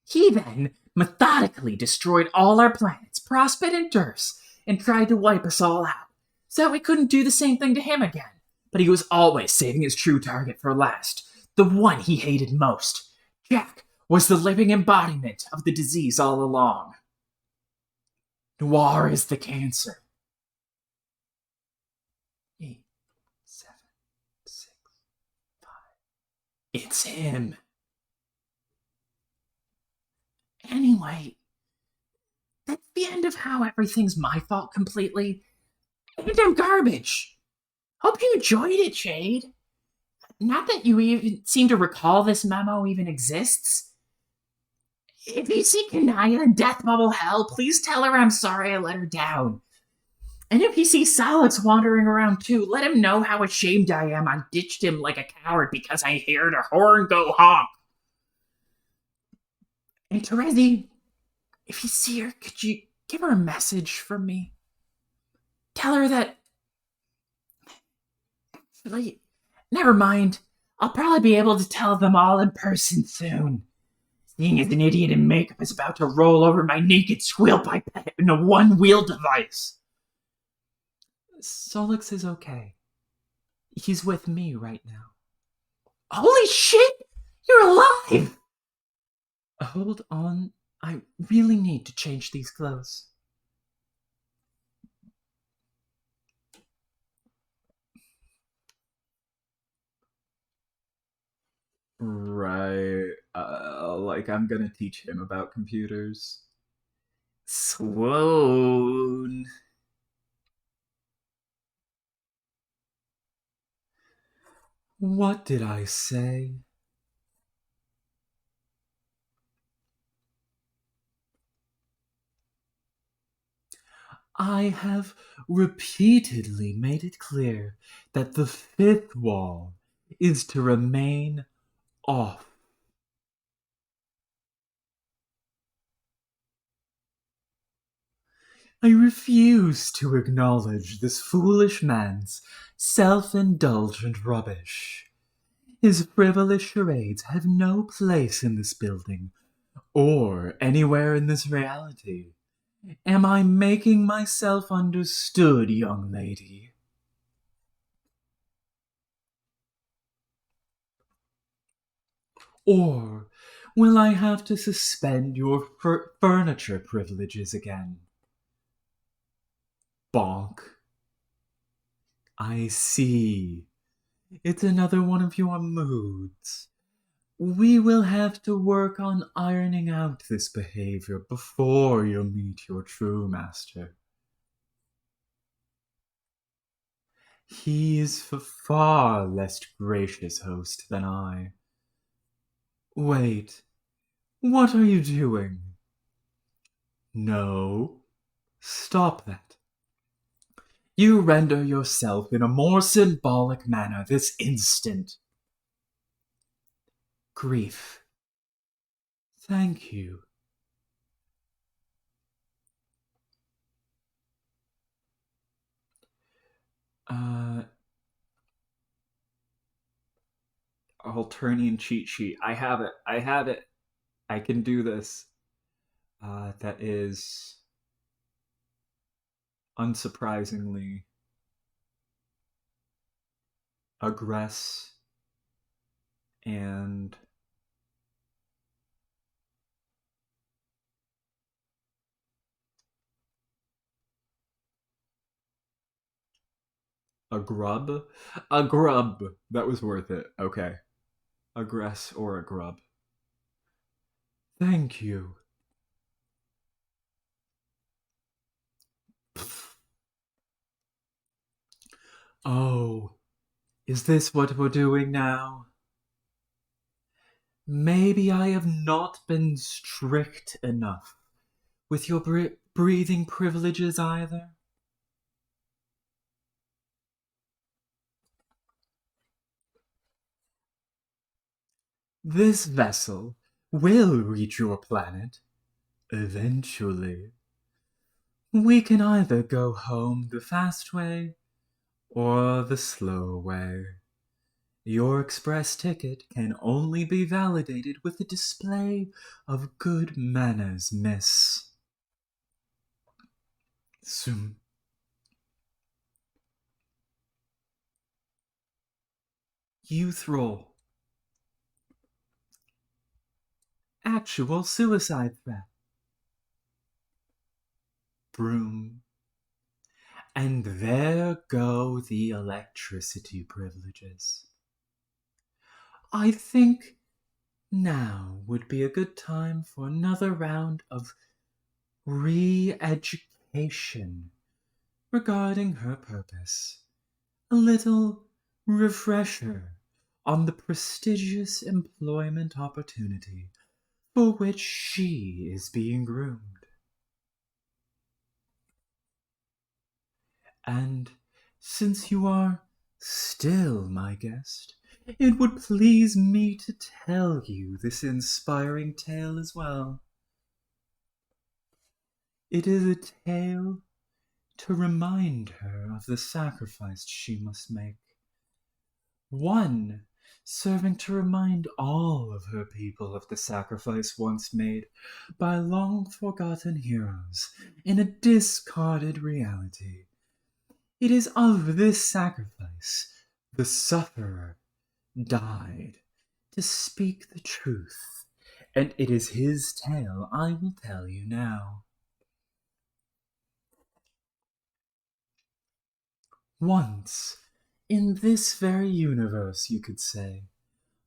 He then methodically destroyed all our planets, Prospect and Durst, and tried to wipe us all out, so that we couldn't do the same thing to him again. But he was always saving his true target for last, the one he hated most. Jack was the living embodiment of the disease all along. Noir is the cancer. 8, 7, 6, 5. It's him. Anyway, that's the end of how everything's my fault completely. And I'm garbage. Hope you enjoyed it, Shade. Not that you even seem to recall this memo even exists. If you see Kanaya in Death Bubble Hell, please tell her I'm sorry I let her down. And if you see Solix wandering around too, let him know how ashamed I am I ditched him like a coward because I heard a horn go honk. And Terezi, if you see her, could you give her a message from me? Tell her that... Actually, never mind. I'll probably be able to tell them all in person soon. Seeing as an idiot in makeup is about to roll over my naked squeal pipette in a one-wheel device. Solix is okay. He's with me right now. Holy shit! You're alive! Hold on. I really need to change these clothes. Right. Like I'm gonna teach him about computers. Swoon. What did I say? I have repeatedly made it clear that the fifth wall is to remain off. I refuse to acknowledge this foolish man's self-indulgent rubbish. His frivolous charades have no place in this building, or anywhere in this reality. Am I making myself understood, young lady? Or will I have to suspend your furniture privileges again? Bonk. I see. It's another one of your moods. We will have to work on ironing out this behavior before you meet your true master. He is a far less gracious host than I. Wait, what are you doing? No, stop that. You render yourself in a more symbolic manner this instant. Grief. Thank you. Alternian cheat sheet. I have it. I have it. I can do this. That is unsurprisingly aggress and a grub. A grub. That was worth it. Okay. Aggress or a grub. Thank you. Oh, is this what we're doing now? Maybe I have not been strict enough with your breathing privileges either. This vessel will reach your planet eventually. We can either go home the fast way or the slow way. Your express ticket can only be validated with a display of good manners, miss. Soon. Youth roll. Actual suicide threat. Broom. And there go the electricity privileges. I think now would be a good time for another round of re-education regarding her purpose. A little refresher on the prestigious employment opportunity for which she is being groomed. And since you are still my guest, it would please me to tell you this inspiring tale as well. It is a tale to remind her of the sacrifice she must make. One serving to remind all of her people of the sacrifice once made by long forgotten heroes in a discarded reality. It is of this sacrifice the sufferer died to speak the truth, and it is his tale I will tell you now. Once, in this very universe, you could say,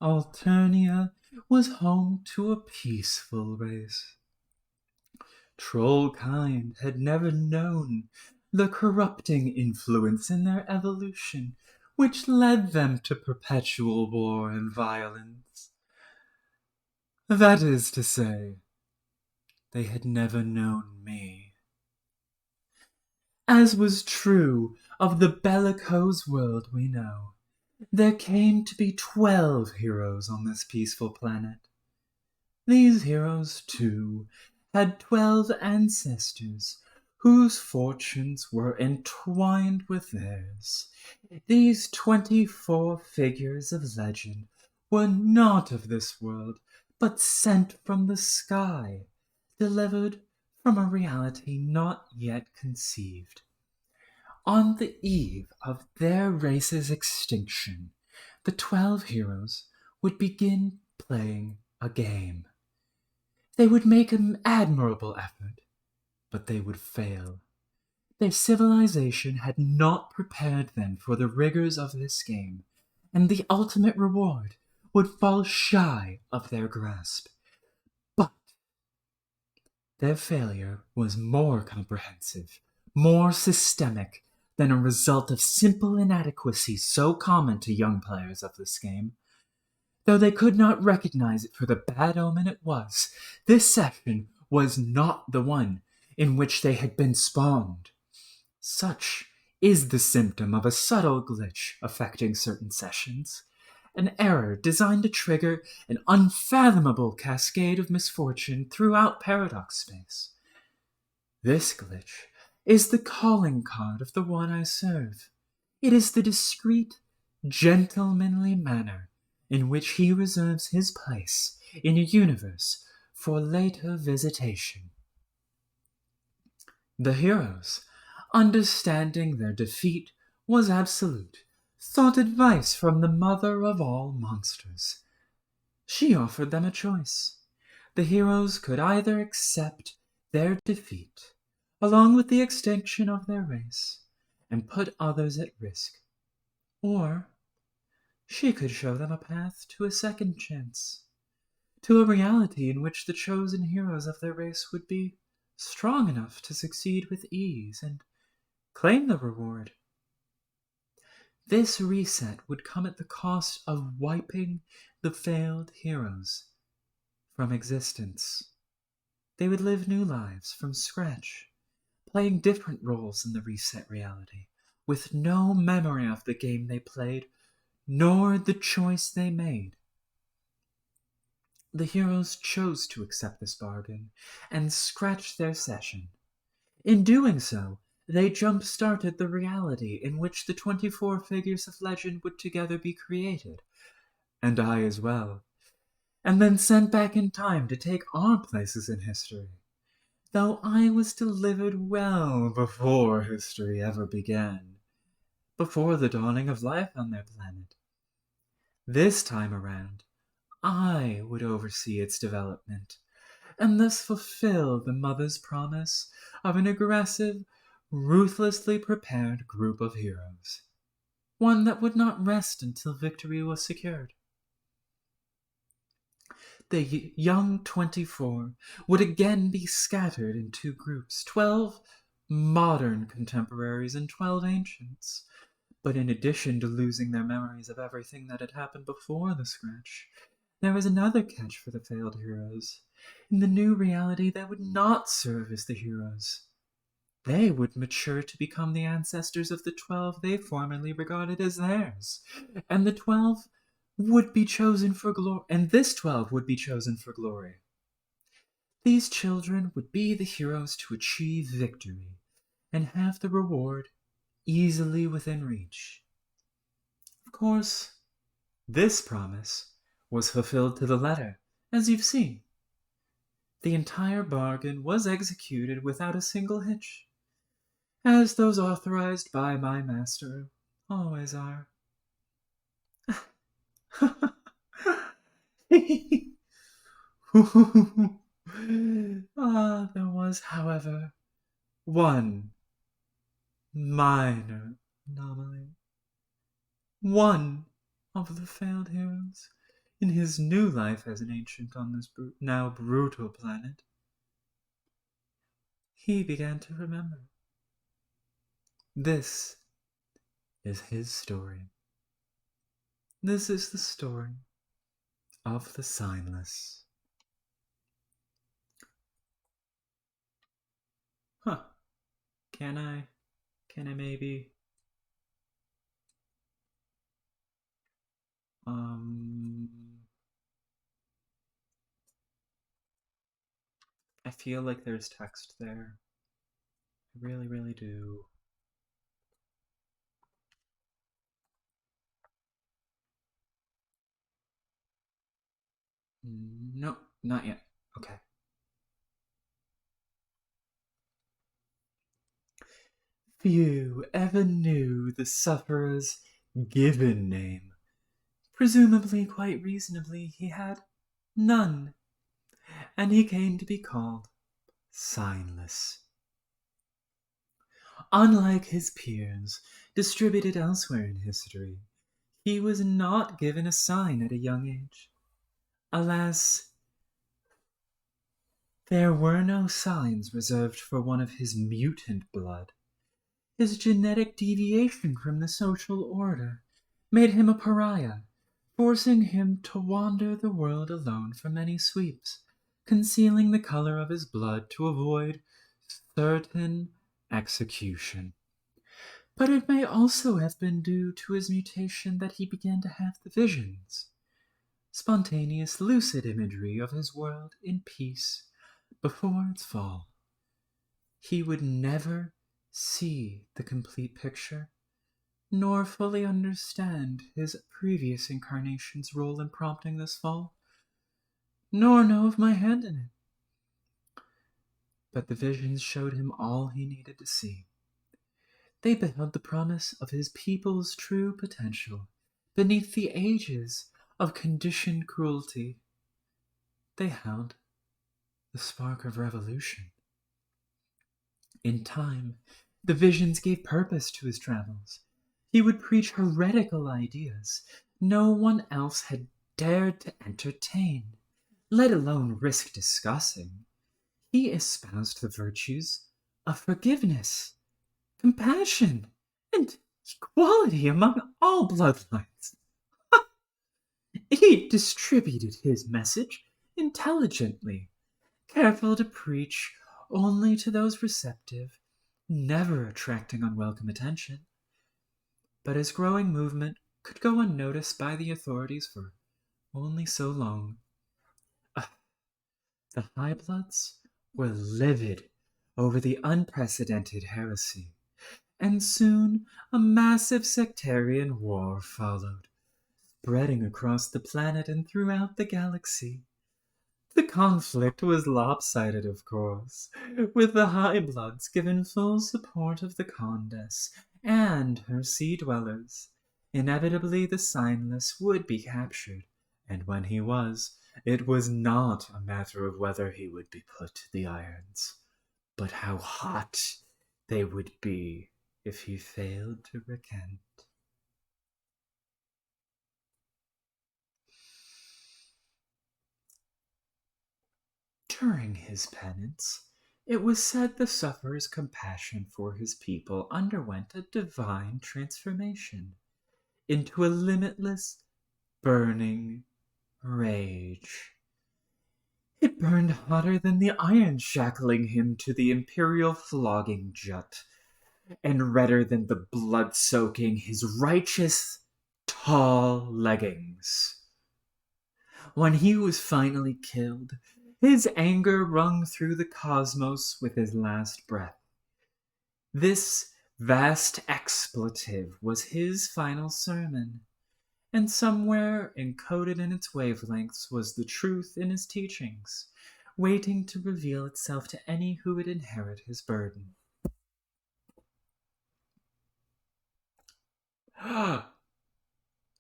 Alternia was home to a peaceful race. Trollkind had never known the corrupting influence in their evolution which led them to perpetual war and violence. That is to say, they had never known me. As was true of the bellicose world we know, there came to be 12 heroes on this peaceful planet. These heroes, too, had 12 ancestors whose fortunes were entwined with theirs. These 24 figures of legend were not of this world, but sent from the sky, delivered from a reality not yet conceived. On the eve of their race's extinction, the 12 heroes would begin playing a game. They would make an admirable effort, but they would fail. Their civilization had not prepared them for the rigors of this game, and the ultimate reward would fall shy of their grasp. But their failure was more comprehensive, more systemic than a result of simple inadequacy so common to young players of this game. Though they could not recognize it for the bad omen it was, this session was not the one in which they had been spawned. Such is the symptom of a subtle glitch affecting certain sessions, an error designed to trigger an unfathomable cascade of misfortune throughout paradox space. This glitch is the calling card of the one I serve. It is the discreet, gentlemanly manner in which he reserves his place in a universe for later visitation. The heroes, understanding their defeat was absolute, sought advice from the mother of all monsters. She offered them a choice. The heroes could either accept their defeat, along with the extinction of their race, and put others at risk, or she could show them a path to a second chance, to a reality in which the chosen heroes of their race would be strong enough to succeed with ease and claim the reward. This reset would come at the cost of wiping the failed heroes from existence. They would live new lives from scratch, playing different roles in the reset reality, with no memory of the game they played, nor the choice they made. The heroes chose to accept this bargain and scratch their session. In doing so, they jump-started the reality in which the 24 figures of legend would together be created, and I as well, and then sent back in time to take our places in history, though I was delivered well before history ever began, before the dawning of life on their planet. This time around, I would oversee its development, and thus fulfill the mother's promise of an aggressive, ruthlessly prepared group of heroes, one that would not rest until victory was secured. The young 24 would again be scattered in two groups, 12 modern contemporaries and 12 ancients. But in addition to losing their memories of everything that had happened before the scratch, there was another catch for the failed heroes. In the new reality, they would not serve as the heroes. They would mature to become the ancestors of the 12 they formerly regarded as theirs, and the 12 would be chosen for glory, and this 12 would be chosen for glory. These children would be the heroes to achieve victory and have the reward easily within reach. Of course, this promise was fulfilled to the letter, as you've seen. The entire bargain was executed without a single hitch, as those authorized by my master always are. There was, however, one minor anomaly. One of the failed heroes, in his new life as an ancient on this now brutal planet, he began to remember. This is his story. This is the story of the Signless. Huh. Can I maybe... I feel like there's text there. I really, really do. Nope, not yet. Okay. Few ever knew the sufferer's given name. Presumably, quite reasonably, he had none, and he came to be called Signless. Unlike his peers, distributed elsewhere in history, he was not given a sign at a young age. Alas, there were no signs reserved for one of his mutant blood. His genetic deviation from the social order made him a pariah, forcing him to wander the world alone for many sweeps, concealing the color of his blood to avoid certain execution. But it may also have been due to his mutation that he began to have the visions, spontaneous lucid imagery of his world in peace before its fall. He would never see the complete picture, nor fully understand his previous incarnation's role in prompting this fall, nor know of my hand in it. But the visions showed him all he needed to see. They beheld the promise of his people's true potential beneath the ages of conditioned cruelty. They held the spark of revolution. In time, the visions gave purpose to his travels. He would preach heretical ideas no one else had dared to entertain, let alone risk discussing. He espoused the virtues of forgiveness, compassion, and equality among all bloodlines. He distributed his message intelligently, careful to preach only to those receptive, never attracting unwelcome attention. But his growing movement could go unnoticed by the authorities for only so long. The High Bloods were livid over the unprecedented heresy, and soon a massive sectarian war followed, spreading across the planet and throughout the galaxy. The conflict was lopsided, of course, with the High Bloods given full support of the Condess and her Sea Dwellers. Inevitably, the Signless would be captured, and when he was, it was not a matter of whether he would be put to the irons, but how hot they would be if he failed to recant. During his penance, it was said the sufferer's compassion for his people underwent a divine transformation into a limitless, burning rage. It burned hotter than the iron shackling him to the imperial flogging jut, and redder than the blood soaking his righteous, tall leggings. When he was finally killed, his anger rung through the cosmos with his last breath. This vast expletive was his final sermon, and somewhere encoded in its wavelengths was the truth in his teachings, waiting to reveal itself to any who would inherit his burden.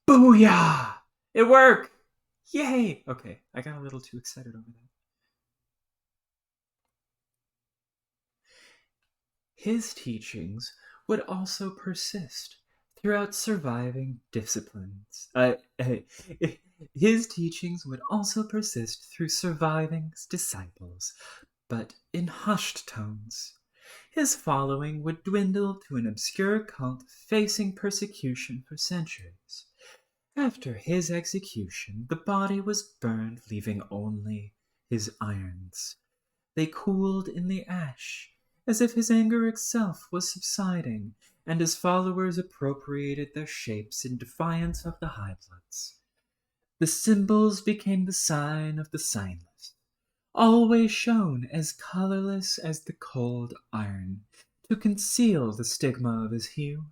Booyah! It worked! Yay! Okay, I got a little too excited over that. His teachings would also persist throughout surviving disciplines. His teachings would also persist through surviving disciples, but in hushed tones. His following would dwindle to an obscure cult facing persecution for centuries. After his execution, the body was burned, leaving only his irons. They cooled in the ash, as if his anger itself was subsiding, and his followers appropriated their shapes in defiance of the High Bloods. The symbols became the sign of the signless, always shown as colorless as the cold iron, to conceal the stigma of his hue.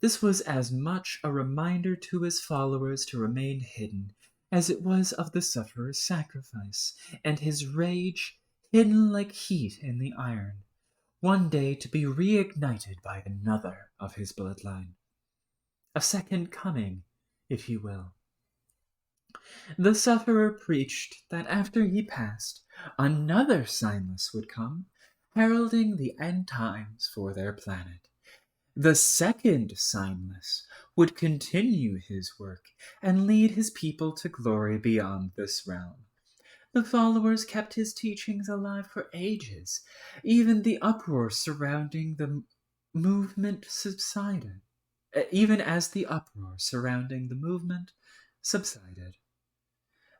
This was as much a reminder to his followers to remain hidden as it was of the sufferer's sacrifice, and his rage hidden like heat in the iron, one day to be reignited by another of his bloodline. A second coming, if you will. The sufferer preached that after he passed, another signless would come, heralding the end times for their planet. The second signless would continue his work and lead his people to glory beyond this realm. The followers kept his teachings alive for ages. Even the uproar surrounding the movement subsided. Even as the uproar surrounding the movement subsided.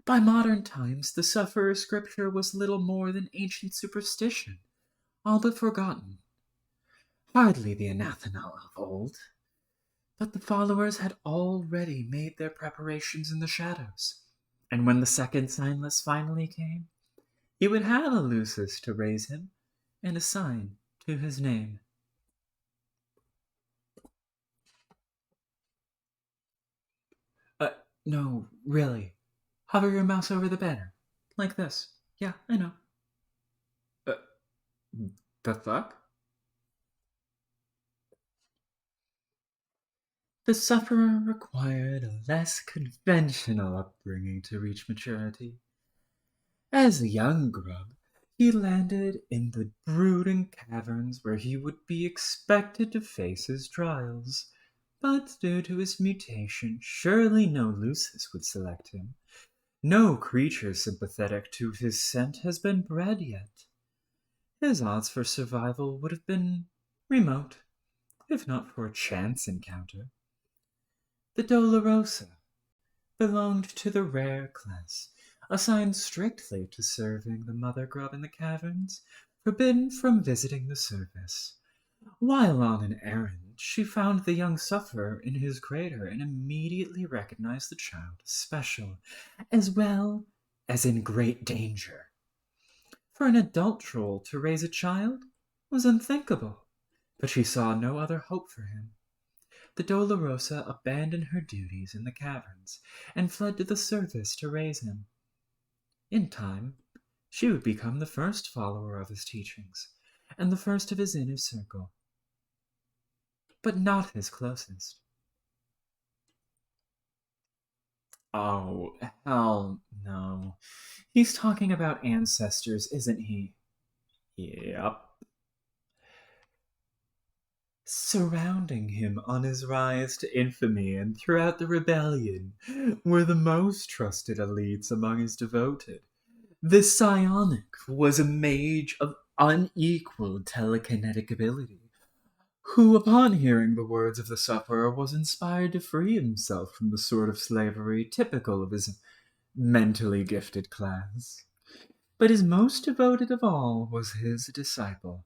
By modern times, the sufferer's scripture was little more than ancient superstition, all but forgotten. Hardly the anathema of old. But the followers had already made their preparations in the shadows, and when the second signless finally came, he would have a Lucis to raise him and a sign to his name. No, really. Hover your mouse over the banner. Like this. Yeah, I know. The fuck? The sufferer required a less conventional upbringing to reach maturity. As a young grub, he landed in the brooding caverns where he would be expected to face his trials. But due to his mutation, surely no Lucis would select him. No creature sympathetic to his scent has been bred yet. His odds for survival would have been remote. if not for a chance encounter. The Dolorosa belonged to the rare class, assigned strictly to serving the mother grub in the caverns, forbidden from visiting the surface. While on an errand, she found the young sufferer in his crater and immediately recognized the child as special, as well as in great danger. For an adult troll to raise a child was unthinkable, but she saw no other hope for him. The Dolorosa abandoned her duties in the caverns and fled to the surface to raise him. In time, she would become the first follower of his teachings and the first of his inner circle, but not his closest. Oh, hell no. He's talking about ancestors, isn't he? Yep. Surrounding him on his rise to infamy and throughout the rebellion were the most trusted elites among his devoted. This psionic was a mage of unequaled telekinetic ability, who, upon hearing the words of the sufferer, was inspired to free himself from the sort of slavery typical of his mentally gifted class. But his most devoted of all was his disciple.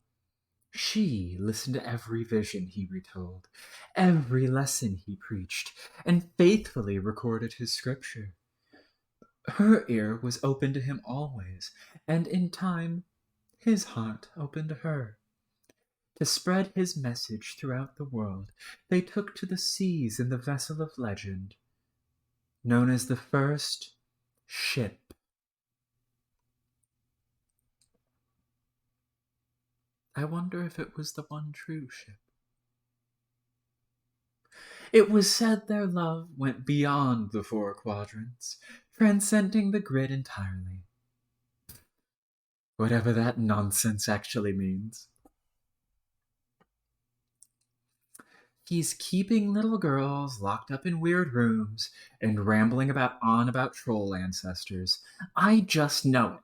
She listened to every vision he retold, every lesson he preached, and faithfully recorded his scripture. Her ear was open to him always, and in time his heart opened to her. To spread his message throughout the world, they took to the seas in the vessel of legend, known as the first ship. I wonder if it was the one true ship. It was said their love went beyond the four quadrants, transcending the grid entirely. Whatever that nonsense actually means. He's keeping little girls locked up in weird rooms and rambling about troll ancestors. I just know it.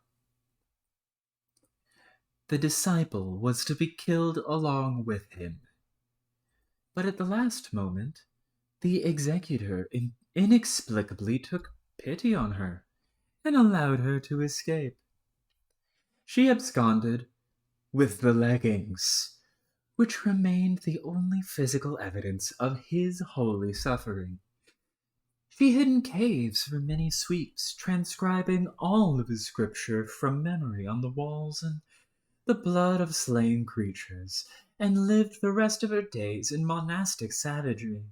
The disciple was to be killed along with him. But at the last moment, the executor inexplicably took pity on her and allowed her to escape. She absconded with the leggings, which remained the only physical evidence of his holy suffering. She hid in caves for many sweeps, transcribing all of his scripture from memory on the walls and the blood of slain creatures, and lived the rest of her days in monastic savagery.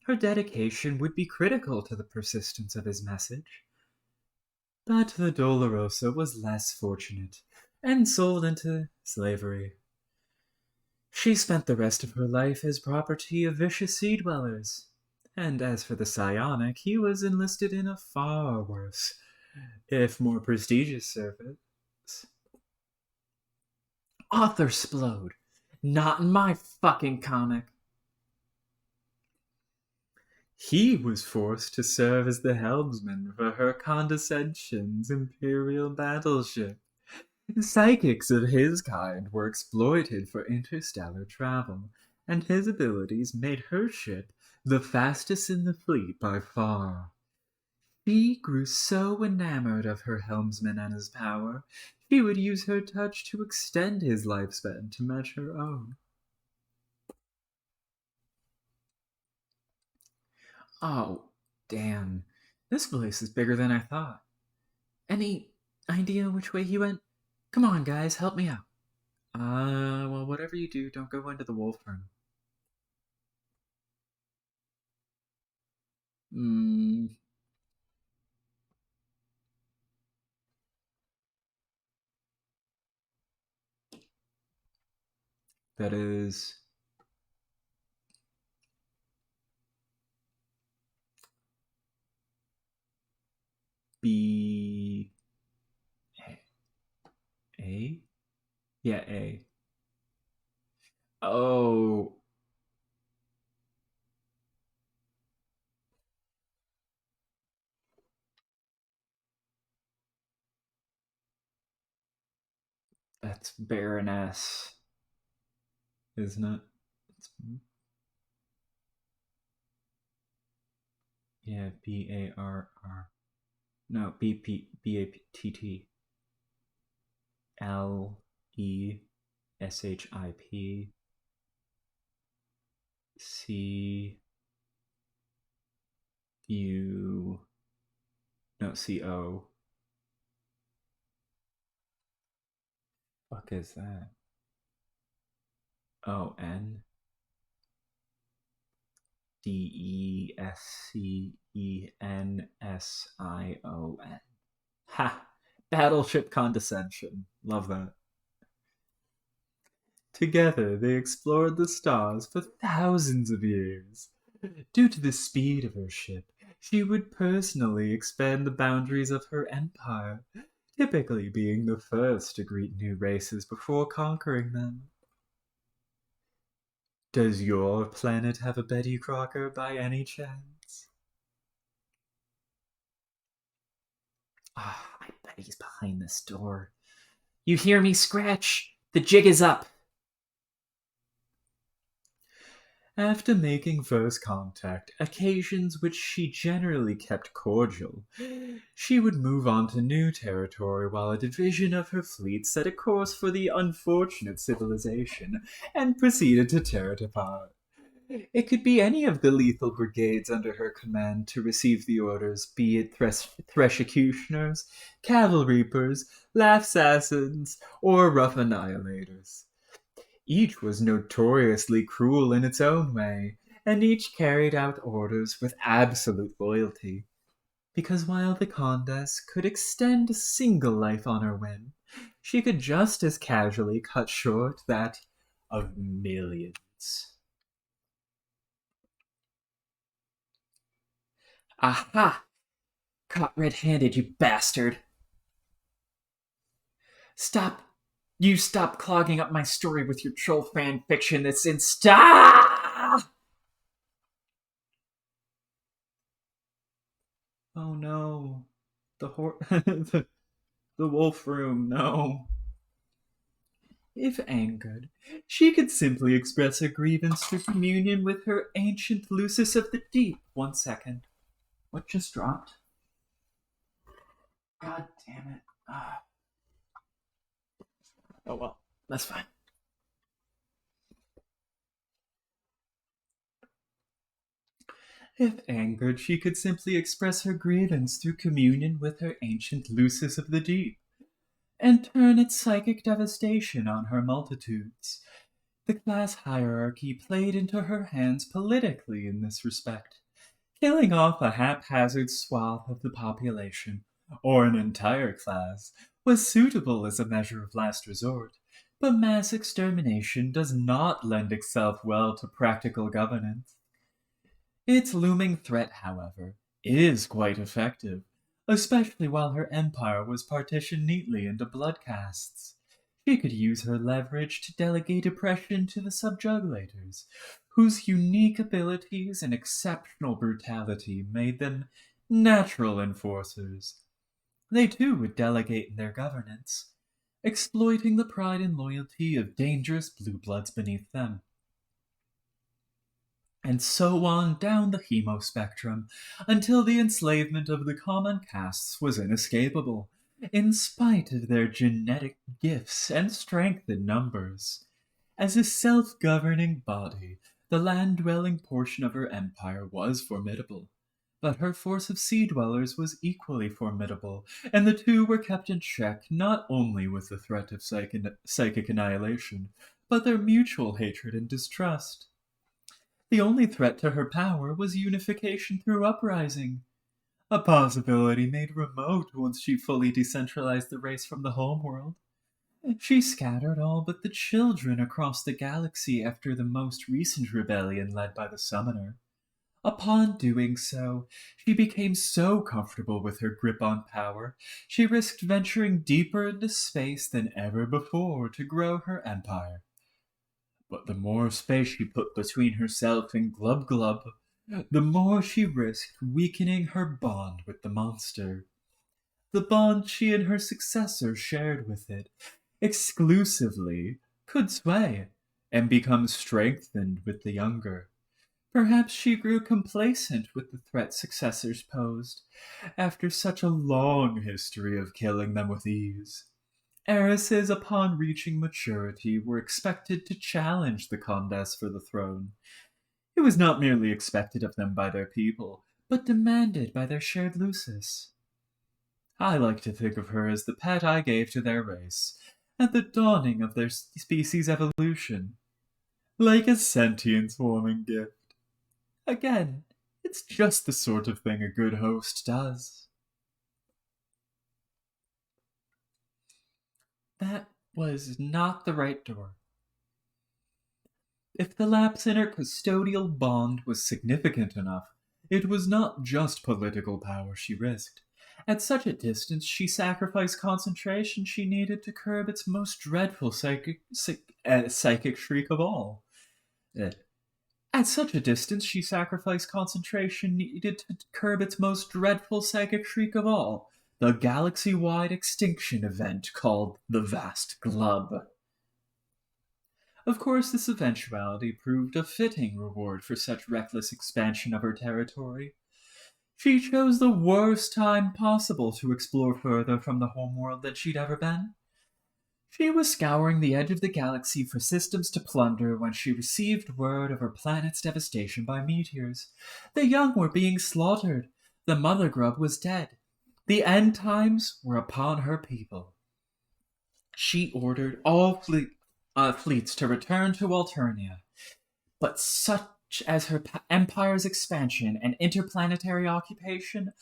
Her dedication would be critical to the persistence of his message. But the Dolorosa was less fortunate, and sold into slavery. She spent the rest of her life as property of vicious sea dwellers, and as for the psionic, he was enlisted in a far worse, if more prestigious service. Author splode. Not in my fucking comic. He was forced to serve as the helmsman for her condescension's imperial battleship. Psychics of his kind were exploited for interstellar travel, and his abilities made her ship the fastest in the fleet by far. She grew so enamored of her helmsman and his power, she would use her touch to extend his lifespan to match her own. Oh, damn. This place is bigger than I thought. Any idea which way he went? Come on, guys, help me out. Well, whatever you do, don't go into the wolf room. Hmm, that is B. A? Yeah, A. Oh, that's Baroness, isn't it? Yeah, B-A-R-R. No, B-A-T-T. L-E-S-H-I-P. C-U... No, C-O. Fuck is that? O-N? D-E-S-C-E-N-S-I-O-N. Ha! Battleship condescension. Love that. Together, they explored the stars for thousands of years. Due to the speed of her ship, she would personally expand the boundaries of her empire, typically being the first to greet new races before conquering them. Does your planet have a Betty Crocker by any chance? I bet he's behind this door. You hear me scratch? The jig is up. After making first contact, occasions which she generally kept cordial, she would move on to new territory while a division of her fleet set a course for the unfortunate civilization and proceeded to tear it apart. It could be any of the lethal brigades under her command to receive the orders, be it Threshicutioners, Cavalry Reapers, Laugh Assassins, or Rough Annihilators. Each was notoriously cruel in its own way, and each carried out orders with absolute loyalty. Because while the Condess could extend a single life on her whim, she could just as casually cut short that of millions. Aha! Caught red-handed, you bastard. Stop clogging up my story with your troll fan fiction that's in stop! Oh no. The wolf room, no. If angered, she could simply express her grievance through communion with her ancient Lucis of the Deep. 1 second. What just dropped? God damn it. Oh well, that's fine. If angered, she could simply express her grievance through communion with her ancient Lucis of the Deep, and turn its psychic devastation on her multitudes. The class hierarchy played into her hands politically in this respect. Killing off a haphazard swath of the population, or an entire class, was suitable as a measure of last resort, but mass extermination does not lend itself well to practical governance. Its looming threat, however, is quite effective, especially while her empire was partitioned neatly into blood castes. She could use her leverage to delegate oppression to the subjugulators, whose unique abilities and exceptional brutality made them natural enforcers. They too would delegate in their governance, exploiting the pride and loyalty of dangerous blue bloods beneath them. And so on down the hemo spectrum, until the enslavement of the common castes was inescapable, in spite of their genetic gifts and strength in numbers. As a self-governing body, the land-dwelling portion of her empire was formidable, but her force of sea-dwellers was equally formidable, and the two were kept in check not only with the threat of psychic annihilation, but their mutual hatred and distrust. The only threat to her power was unification through uprising, a possibility made remote once she fully decentralized the race from the homeworld. She scattered all but the children across the galaxy after the most recent rebellion led by the Summoner. Upon doing so, she became so comfortable with her grip on power, she risked venturing deeper into space than ever before to grow her empire. But the more space she put between herself and Glub Glub, the more she risked weakening her bond with the monster. The bond she and her successor shared with it, exclusively, could sway, and become strengthened with the younger. Perhaps she grew complacent with the threat successors posed, after such a long history of killing them with ease. Heiresses, upon reaching maturity, were expected to challenge the Condes for the throne. It was not merely expected of them by their people, but demanded by their shared Lucis. I like to think of her as the pet I gave to their race, at the dawning of their species' evolution, like a sentient swarming gift. Again, it's just the sort of thing a good host does. That was not the right door. If the lapse in her custodial bond was significant enough, it was not just political power she risked. At such a distance, she sacrificed concentration she needed to curb its most dreadful psychic shriek of all. At such a distance, she sacrificed concentration needed to curb its most dreadful psychic shriek of all, the galaxy-wide extinction event called the Vast Glub. Of course, this eventuality proved a fitting reward for such reckless expansion of her territory. She chose the worst time possible to explore further from the homeworld than she'd ever been. She was scouring the edge of the galaxy for systems to plunder when she received word of her planet's devastation by meteors. The young were being slaughtered. The mother grub was dead. The end times were upon her people. She ordered all fleets to return to Alternia, but such as her empire's expansion and interplanetary occupation,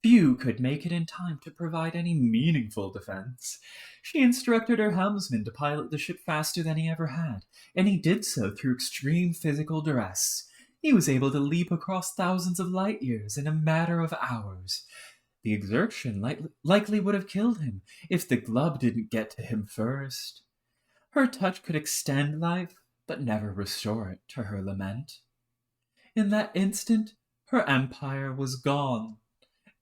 few could make it in time to provide any meaningful defense. She instructed her helmsman to pilot the ship faster than he ever had, and he did so through extreme physical duress. He was able to leap across thousands of light years in a matter of hours. The exertion likely would have killed him if the glub didn't get to him first. Her touch could extend life, but never restore it, to her lament. In that instant, her empire was gone.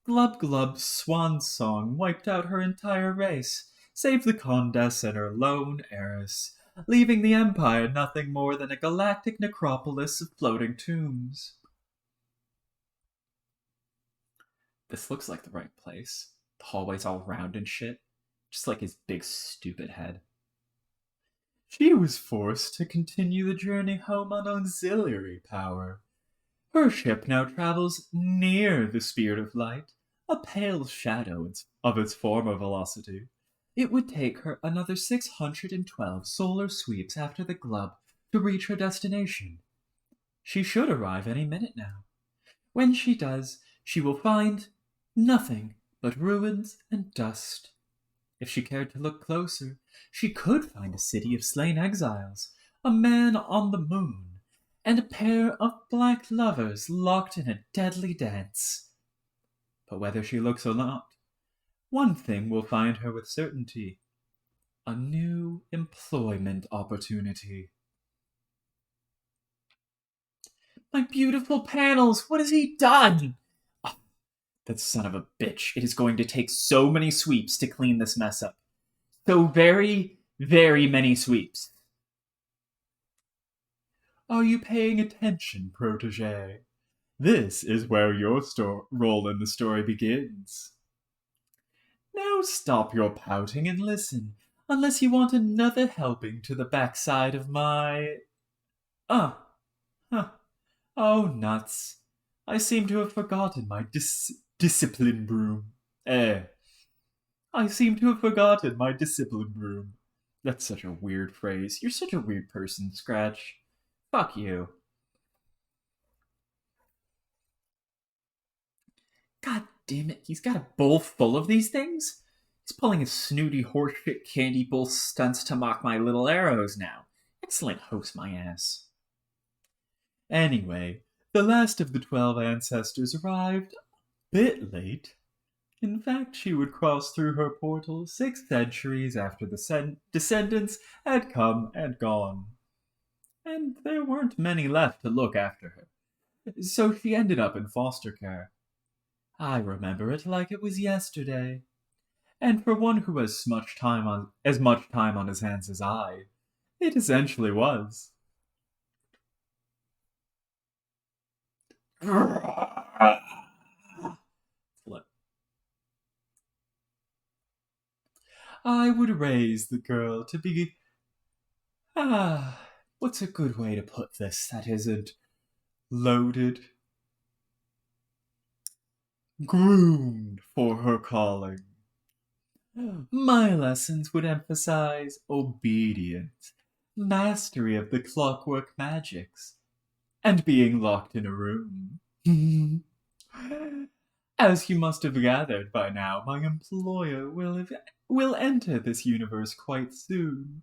Glub Glub's swan song wiped out her entire race, save the Condes and her lone heiress, leaving the empire nothing more than a galactic necropolis of floating tombs. This looks like the right place. The hallway's all round and shit, just like his big stupid head. She was forced to continue the journey home on auxiliary power. Her ship now travels near the speed of light, a pale shadow of its former velocity. It would take her another 612 solar sweeps after the glub to reach her destination. She should arrive any minute now. When she does, she will find nothing but ruins and dust. If she cared to look closer, she could find a city of slain exiles, a man on the moon, and a pair of black lovers locked in a deadly dance. But whether she looks or not, one thing will find her with certainty: a new employment opportunity. My beautiful panels, what has he done? Oh, that son of a bitch. It is going to take so many sweeps to clean this mess up. So very, very many sweeps. Are you paying attention, protege? This is where your role in the story begins. Now stop your pouting and listen, unless you want another helping to the backside of my... Oh, nuts. I seem to have forgotten my discipline broom. I seem to have forgotten my discipline broom. That's such a weird phrase. You're such a weird person, Scratch. Fuck you. God damn it, he's got a bowl full of these things? He's pulling his snooty horseshit candy bowl stunts to mock my little arrows now. Excellent host, my ass. Anyway, the last of the 12 ancestors arrived a bit late. In fact, she would cross through her portal 6 centuries after the descendants had come and gone. And there weren't many left to look after her. So she ended up in foster care. I remember it like it was yesterday. And for one who has as much time on his hands as I, it essentially was. Flip. I would raise the girl to be. What's a good way to put this that isn't loaded? Groomed for her calling. My lessons would emphasize obedience, mastery of the clockwork magics, and being locked in a room. As you must have gathered by now, my employer will enter this universe quite soon.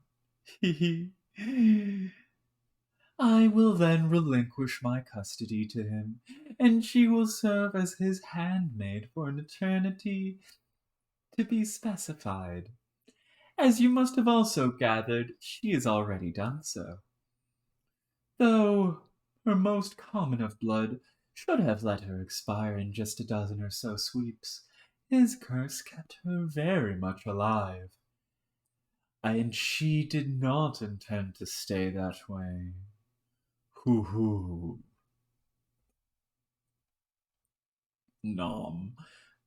I will then relinquish my custody to him, and she will serve as his handmaid for an eternity to be specified. As you must have also gathered, she has already done so. Though her most common of blood should have let her expire in just a dozen or so sweeps, his curse kept her very much alive. And she did not intend to stay that way. Hoo hoo. Nom.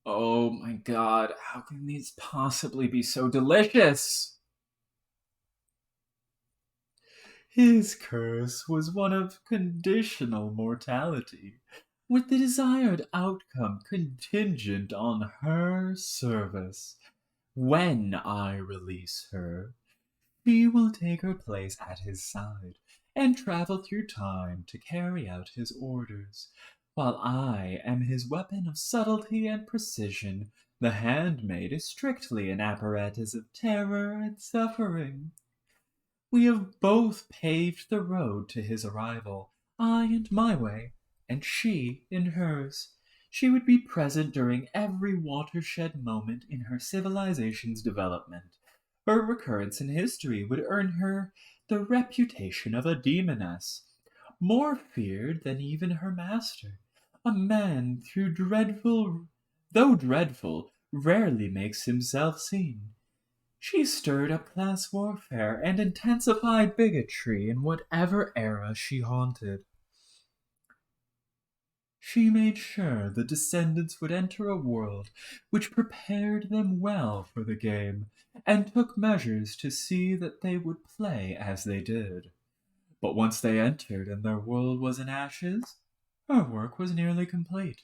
Oh my god, how can these possibly be so delicious? His curse was one of conditional mortality, with the desired outcome contingent on her service. When I release her, she will take her place at his side and travel through time to carry out his orders, while I am his weapon of subtlety and precision. The handmaid is strictly an apparatus of terror and suffering. We have both paved the road to his arrival, I in my way, and she in hers. She would be present during every watershed moment in her civilization's development. Her recurrence in history would earn her the reputation of a demoness, more feared than even her master, a man though dreadful, rarely makes himself seen. She stirred up class warfare and intensified bigotry in whatever era she haunted. She made sure the descendants would enter a world which prepared them well for the game, and took measures to see that they would play as they did. But once they entered and their world was in ashes, her work was nearly complete.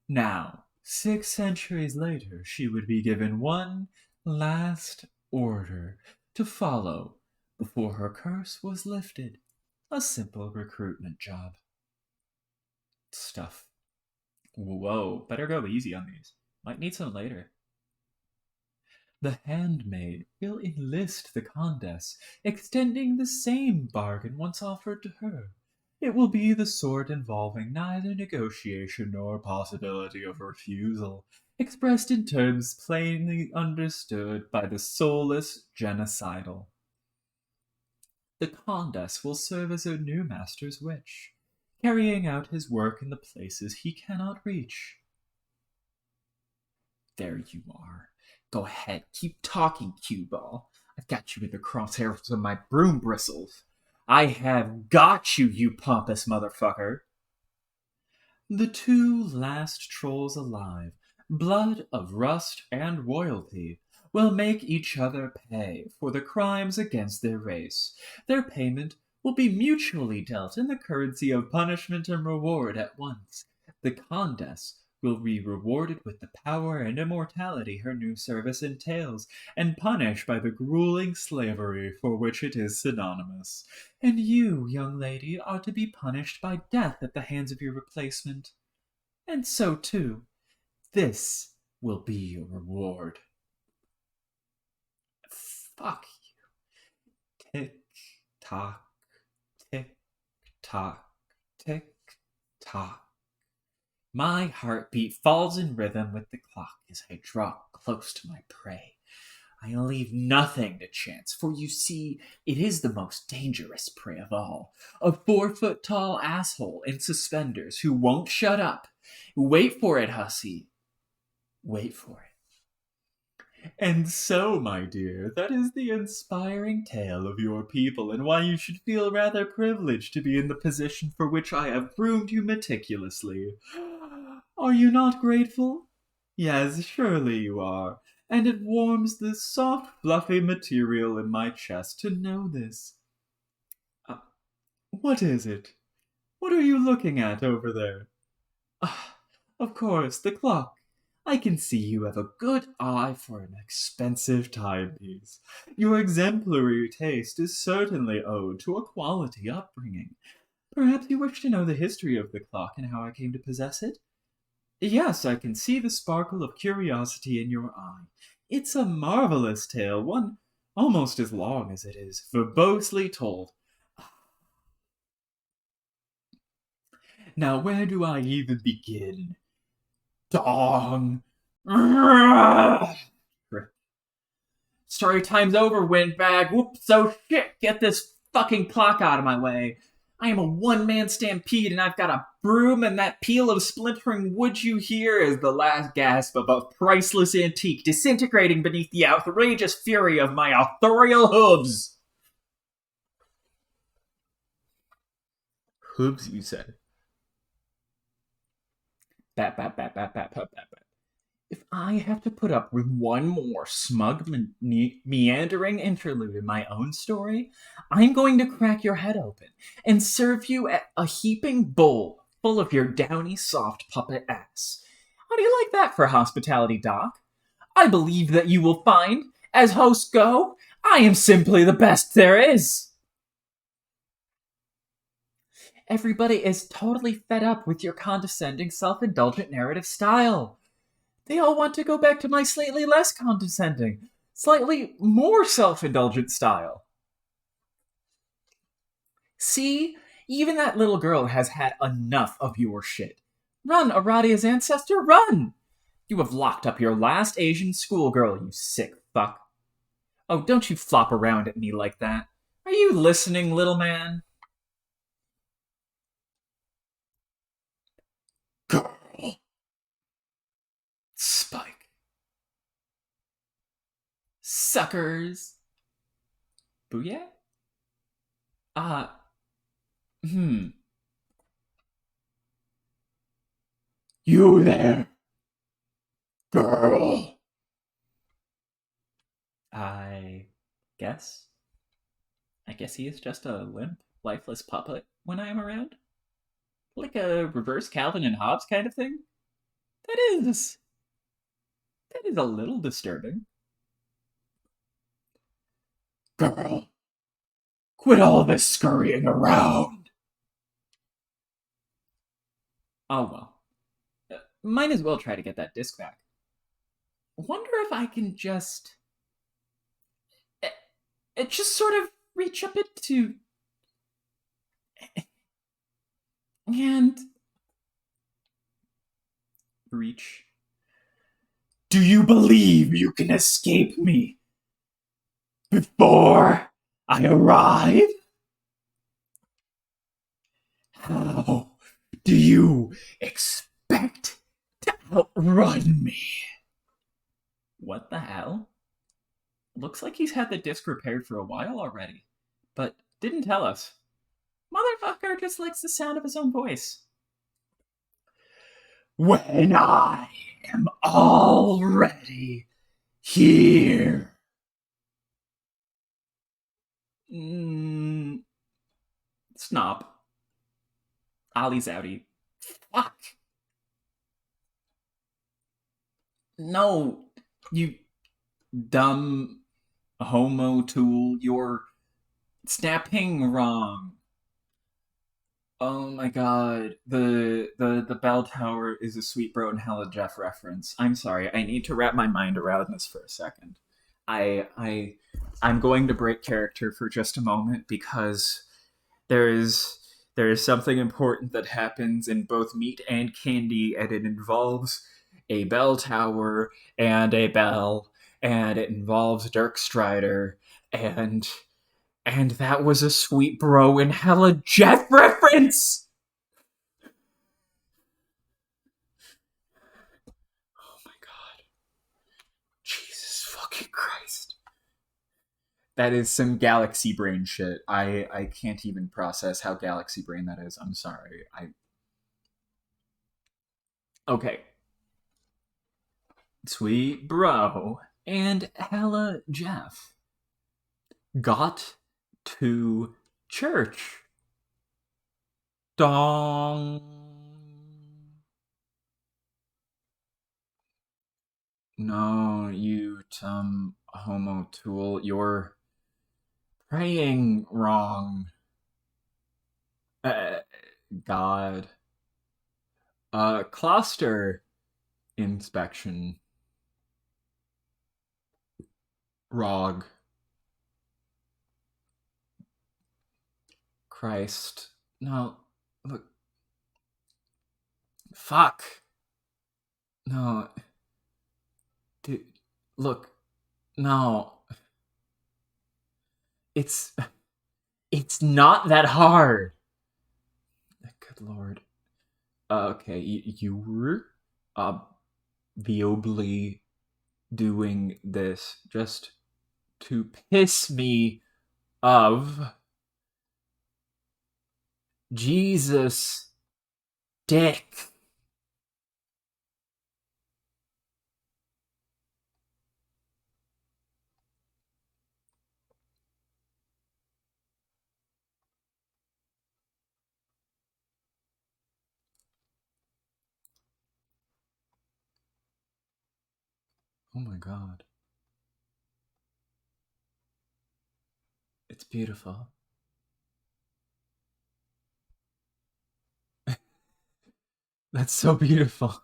Now, 6 centuries later, she would be given one last order to follow before her curse was lifted. A simple recruitment job. Stuff. Whoa, better go easy on these. Might need some later. The handmaid will enlist the Condess, extending the same bargain once offered to her. It will be the sort involving neither negotiation nor possibility of refusal, expressed in terms plainly understood by the soulless genocidal. The Condess will serve as her new master's witch, carrying out his work in the places he cannot reach. There you are. Go ahead, keep talking, cue ball. I've got you in the crosshairs of my broom bristles. I have got you, you pompous motherfucker. The two last trolls alive, blood of rust and royalty, will make each other pay for the crimes against their race. Their payment will be mutually dealt in the currency of punishment and reward at once. The Condess will be rewarded with the power and immortality her new service entails, and punished by the grueling slavery for which it is synonymous. And you, young lady, are to be punished by death at the hands of your replacement. And so, too, this will be your reward. Fuck you. Tick, tock, tick, tock, tick, tock. My heartbeat falls in rhythm with the clock as I draw close to my prey. I leave nothing to chance, for you see, it is the most dangerous prey of all. A 4-foot-tall asshole in suspenders who won't shut up. Wait for it, hussy. Wait for it. And so, my dear, that is the inspiring tale of your people, and why you should feel rather privileged to be in the position for which I have groomed you meticulously. Are you not grateful? Yes, surely you are, and it warms the soft, fluffy material in my chest to know this. Uh, what is it? What are you looking at over there? Ah, of course, the clock. I can see you have a good eye for an expensive timepiece. Your exemplary taste is certainly owed to a quality upbringing. Perhaps you wish to know the history of the clock and how I came to possess it? Yes, I can see the sparkle of curiosity in your eye. It's a marvelous tale, one almost as long as it is verbosely told. Now, where do I even begin? Dong! Story time's over, windbag. Whoops, oh shit, get this fucking clock out of my way. I am a one-man stampede, and I've got a broom, and that peal of splintering wood you hear is the last gasp of a priceless antique disintegrating beneath the outrageous fury of my authorial hooves. Hooves, you said. Bat, bat, bat, bat, bat, bat, bat, bat. If I have to put up with one more smug, meandering interlude in my own story, I'm going to crack your head open and serve you a heaping bowl full of your downy, soft puppet ass. How do you like that for hospitality, Doc? I believe that you will find, as hosts go, I am simply the best there is. Everybody is totally fed up with your condescending, self-indulgent narrative style. They all want to go back to my slightly less condescending, slightly more self-indulgent style. See, even that little girl has had enough of your shit. Run, Aradia's ancestor, run! You have locked up your last Asian schoolgirl, you sick fuck. Oh, don't you flop around at me like that. Are you listening, little man? Girl! Spike. Suckers. Booyah? You there! Girl! I guess. I guess he is just a limp, lifeless puppet when I am around. Like a reverse Calvin and Hobbes kind of thing. That is a little disturbing. Girl! Quit all this scurrying around! Oh well. Might as well try to get that disc back. Wonder if I can just. Just sort of reach up into. And. Reach. Do you believe you can escape me before I arrive? How do you expect to outrun me? What the hell? Looks like he's had the disc repaired for a while already, but didn't tell us. Motherfucker just likes the sound of his own voice. When I am already here. Snob. Ollie's outie. Fuck. No, you dumb homo tool. You're snapping wrong. Oh my god. The bell tower is a Sweet Bro and Hella Jeff reference. I'm sorry. I need to wrap my mind around this for a second. I'm going to break character for just a moment because there is something important that happens in both Meat and Candy, and it involves a bell tower and a bell, and it involves Dirk Strider, and that was a Sweet Bro and Hella Jeff reference. Oh my god. Jesus That is some galaxy brain shit. I can't even process how galaxy brain that is. I'm sorry. I Okay. Sweet bro and Hella Jeff got to church. Dong. No, you homo tool, you're praying wrong. Uh, God. Cluster inspection. Rog. Christ. No, look. Fuck. No. Dude, look. No. It's it's not that hard. Good lord. Okay, you were viably doing this just to piss me of Jesus dick. Oh my god. It's beautiful. That's so beautiful.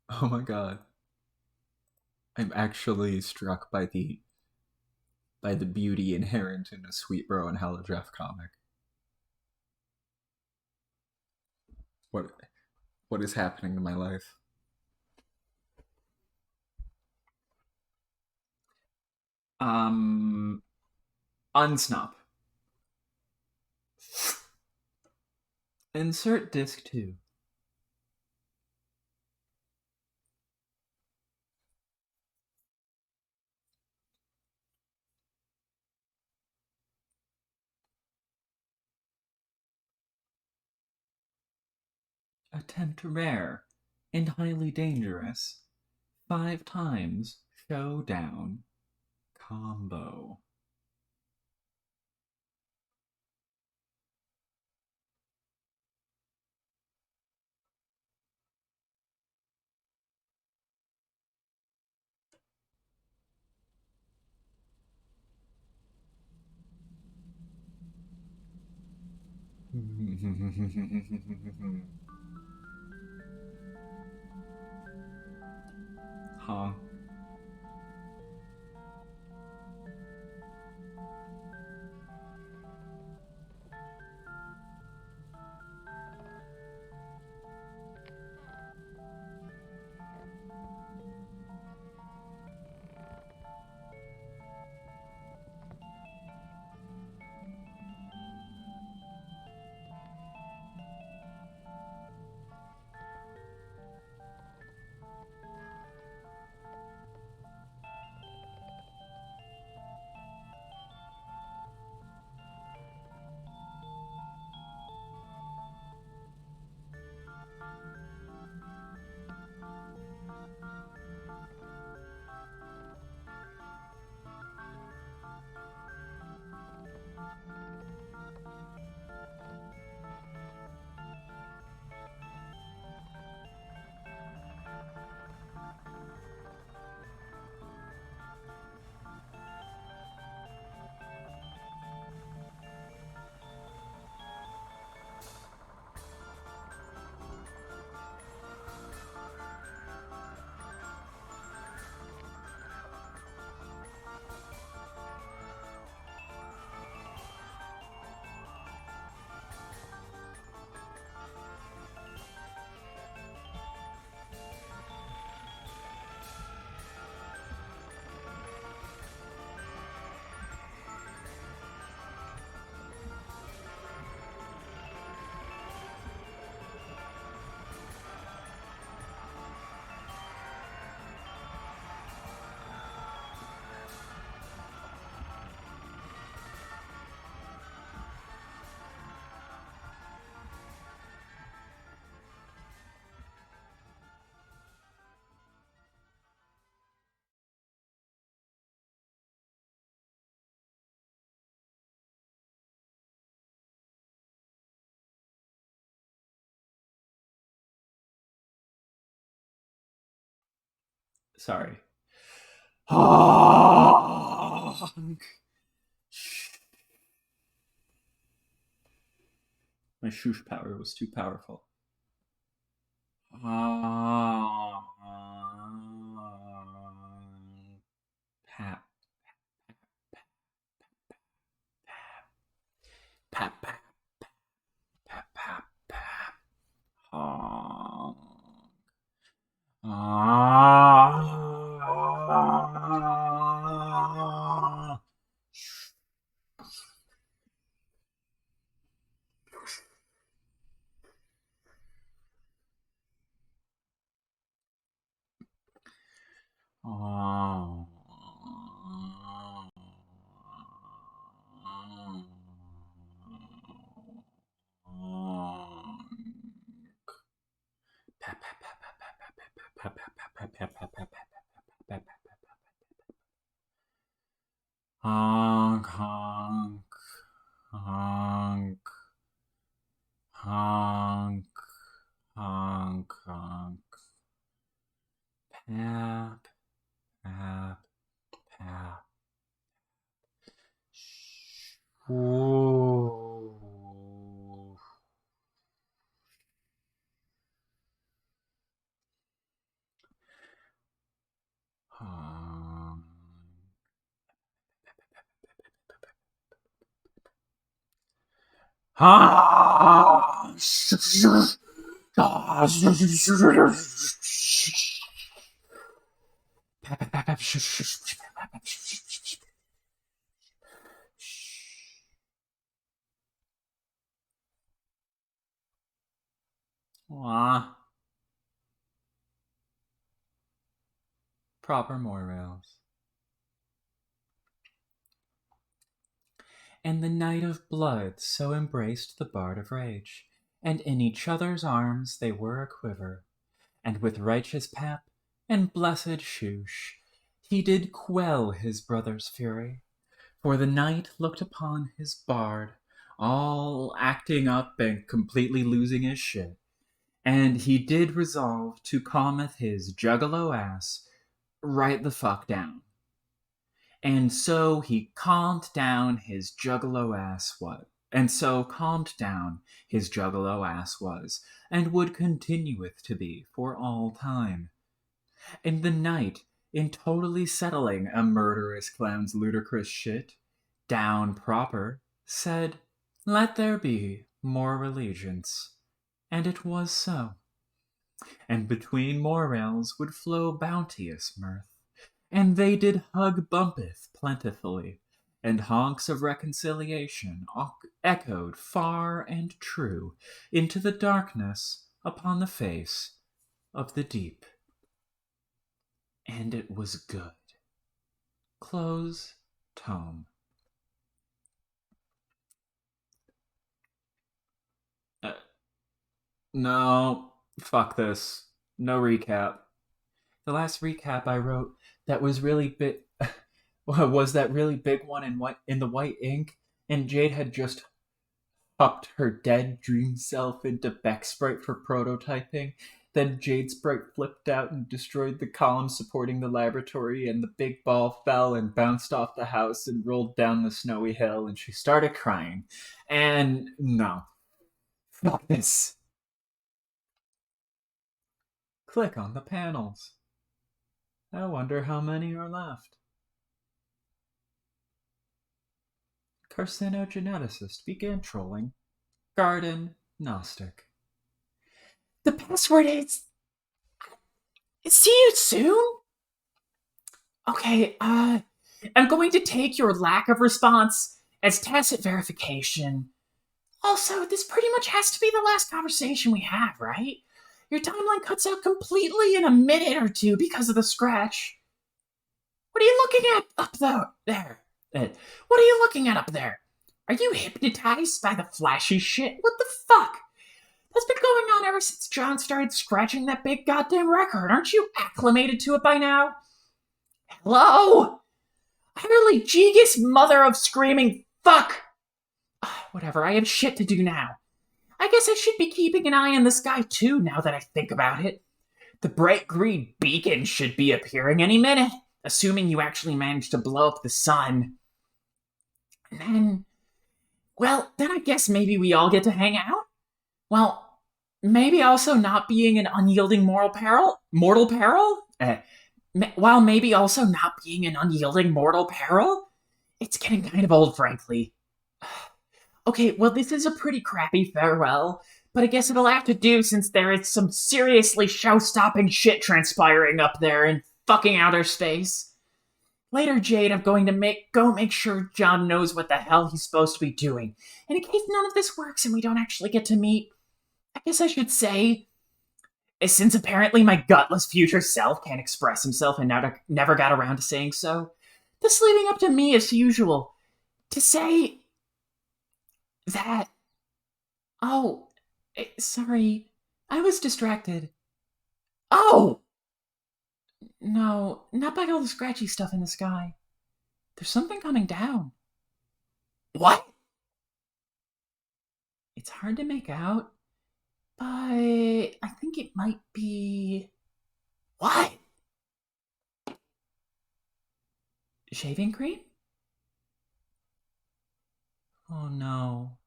Oh my god. I'm actually struck by the beauty inherent in a Sweet Bro and Hella Jeff comic. What what is happening in my life? Um Unsnop. Insert disc 2. Attempt rare and highly dangerous. 5 times showdown combo. Huh. Sorry. Honk. My shoosh power was too powerful. Pap, pap, pap, pap, pap, pap. Honk. Honk, honk, honk, honk, honk, honk. Pap, pap, pap. Ooh. Honk. Aw. Proper morals. And the night of blood so embraced the bard of rage, and in each other's arms they were a quiver, and with righteous pap and blessed shoosh he did quell his brother's fury, for the knight looked upon his bard all acting up and completely losing his shit, and he did resolve to calmeth his juggalo ass right the fuck down. And so he calmed down his juggalo ass what? And so calmed down his juggalo ass was, and would continueth to be for all time. And the knight, in totally settling a murderous clown's ludicrous shit, down proper, said, "Let there be more allegiance." And it was so. And between morels would flow bounteous mirth, and they did hug bumpeth plentifully, and honks of reconciliation echoed far and true into the darkness upon the face of the deep. And it was good. Close tome. No, fuck this. No recap. The last recap I wrote that was really big was that really big one in the white ink, and Jade had just popped her dead dream self into Beck Sprite for prototyping. Then Jade Sprite flipped out and destroyed the column supporting the laboratory, and the big ball fell and bounced off the house and rolled down the snowy hill, and she started crying. And no. Fuck this. Click on the panels. I wonder how many are left. Carcinogeneticist began trolling. Garden Gnostic. The password is. See you soon? Okay, I'm going to take your lack of response as tacit verification. Also, this pretty much has to be the last conversation we have, right? Your timeline cuts out completely in a minute or two because of the scratch. What are you looking at up there? What are you looking at up there? Are you hypnotized by the flashy shit? What the fuck? That's been going on ever since John started scratching that big goddamn record. Aren't you acclimated to it by now? Hello? Utterly Jigus mother of screaming fuck! Whatever, I have shit to do now. I guess I should be keeping an eye on this guy too, now that I think about it. The bright green beacon should be appearing any minute, assuming you actually managed to blow up the sun. And then, well, then I guess maybe we all get to hang out? Well, maybe also not being an unyielding mortal peril? While maybe also not being an unyielding mortal peril? It's getting kind of old, frankly. Okay, well, this is a pretty crappy farewell, but I guess it'll have to do since there is some seriously show-stopping shit transpiring up there in fucking outer space. Later, Jade, I'm going to go make sure John knows what the hell he's supposed to be doing. And in case none of this works and we don't actually get to meet, I guess I should say, since apparently my gutless future self can't express himself and never got around to saying so, this leaving up to me as usual to say that. Oh, sorry, I was distracted. Oh! No, not by all the scratchy stuff in the sky. There's something coming down. What? It's hard to make out, but I think it might be. What? Shaving cream? Oh no.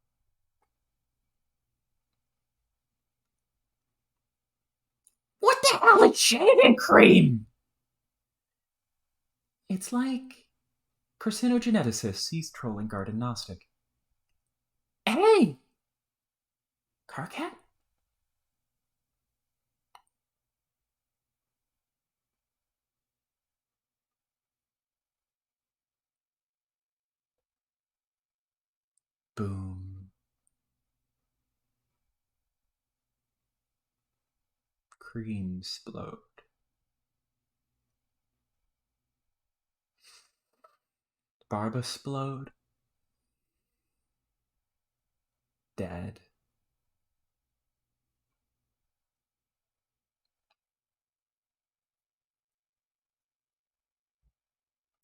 What the hell is shaving cream? It's like carcinogeneticist sees trolling garden gnostic. Hey! Carcat? Boom. Cream explode. Barba explode. Dead.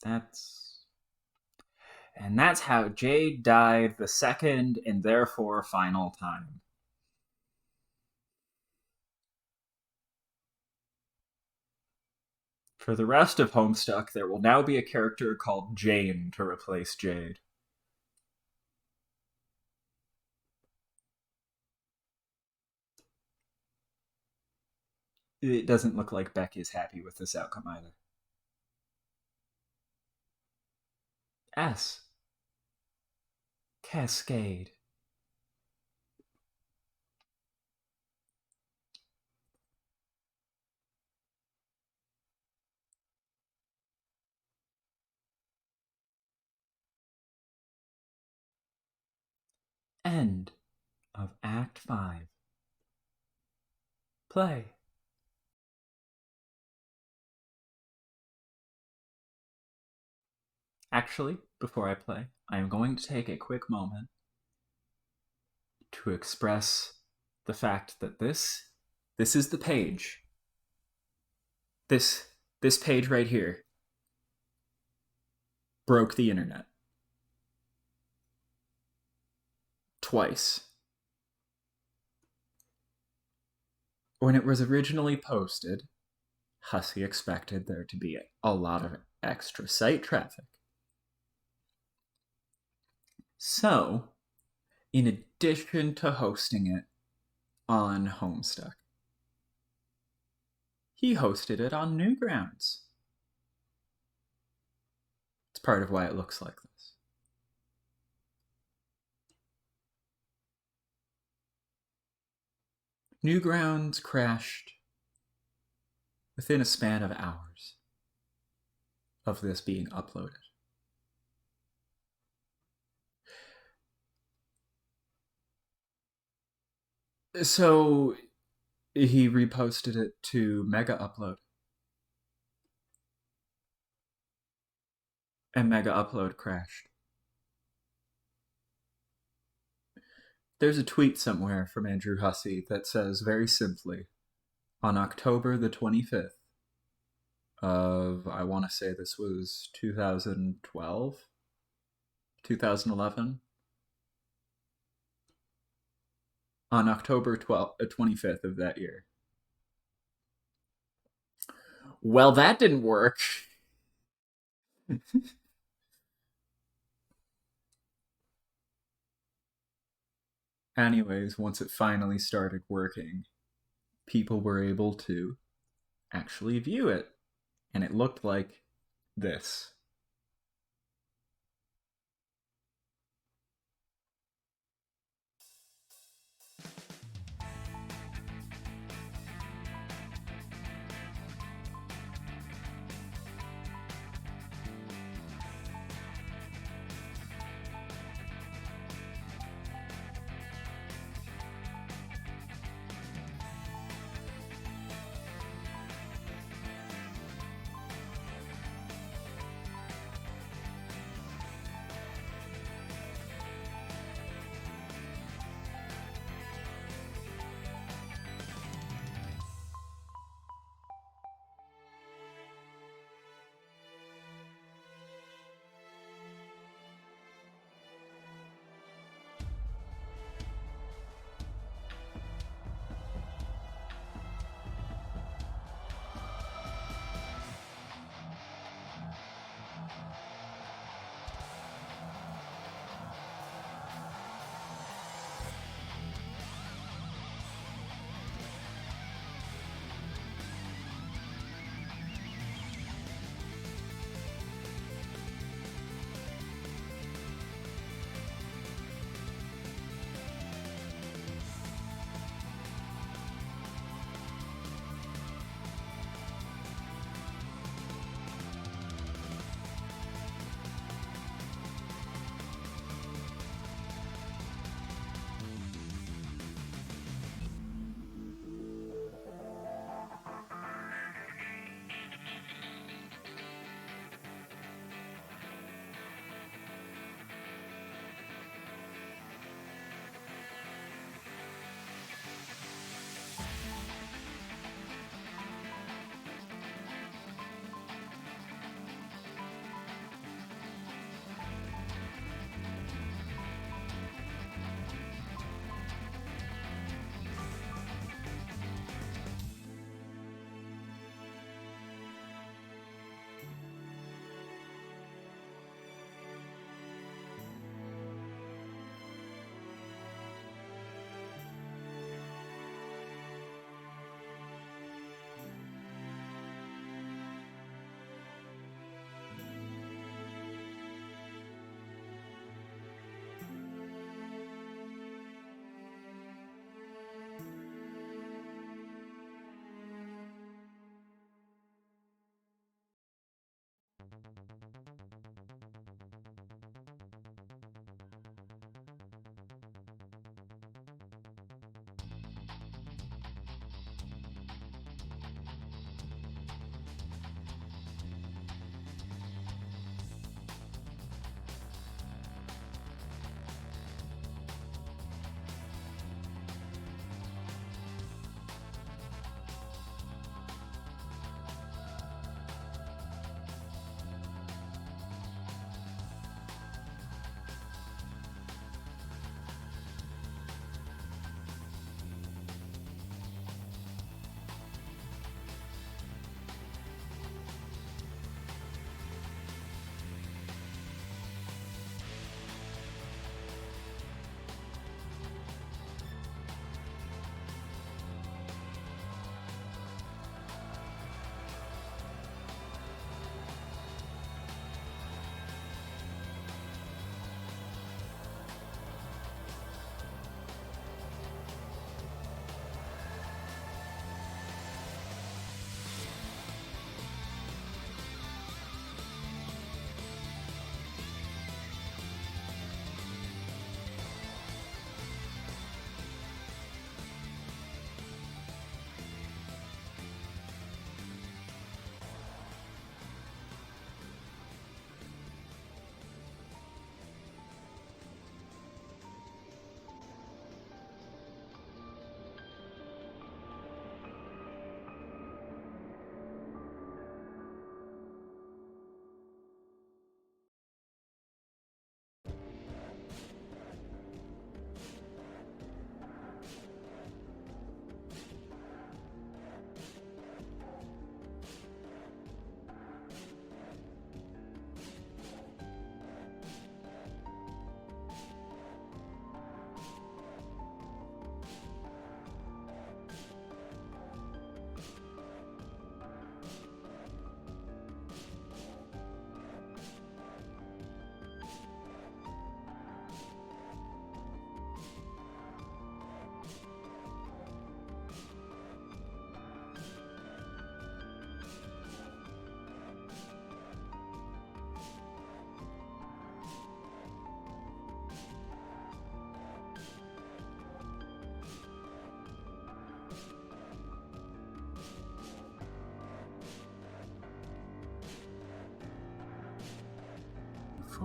And that's how Jade died the second and therefore final time. For the rest of Homestuck, there will now be a character called Jane to replace Jade. It doesn't look like Beck is happy with this outcome either. S. Cascade. End of Act 5. Play. Actually, before I play, I am going to take a quick moment to express the fact that this is the page. This page right here broke the internet. Twice. When it was originally posted, Hussey expected there to be a lot of extra site traffic. So, in addition to hosting it on Homestuck, he hosted it on Newgrounds. It's part of why it looks like this. Newgrounds crashed within a span of hours of this being uploaded. So he reposted it to Mega Upload. And Mega Upload crashed. There's a tweet somewhere from Andrew Hussey that says very simply, on October the 25th of, I want to say this was 2012, 2011, on October 25th of that year, Well, that didn't work. Anyways, once it finally started working, people were able to actually view it. And it looked like this.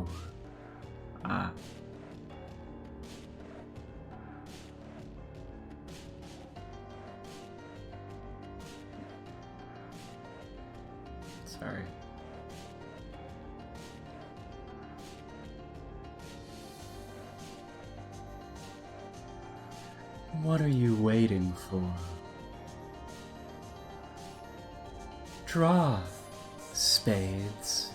for? Ah. Sorry. What are you waiting for? Draw, spades.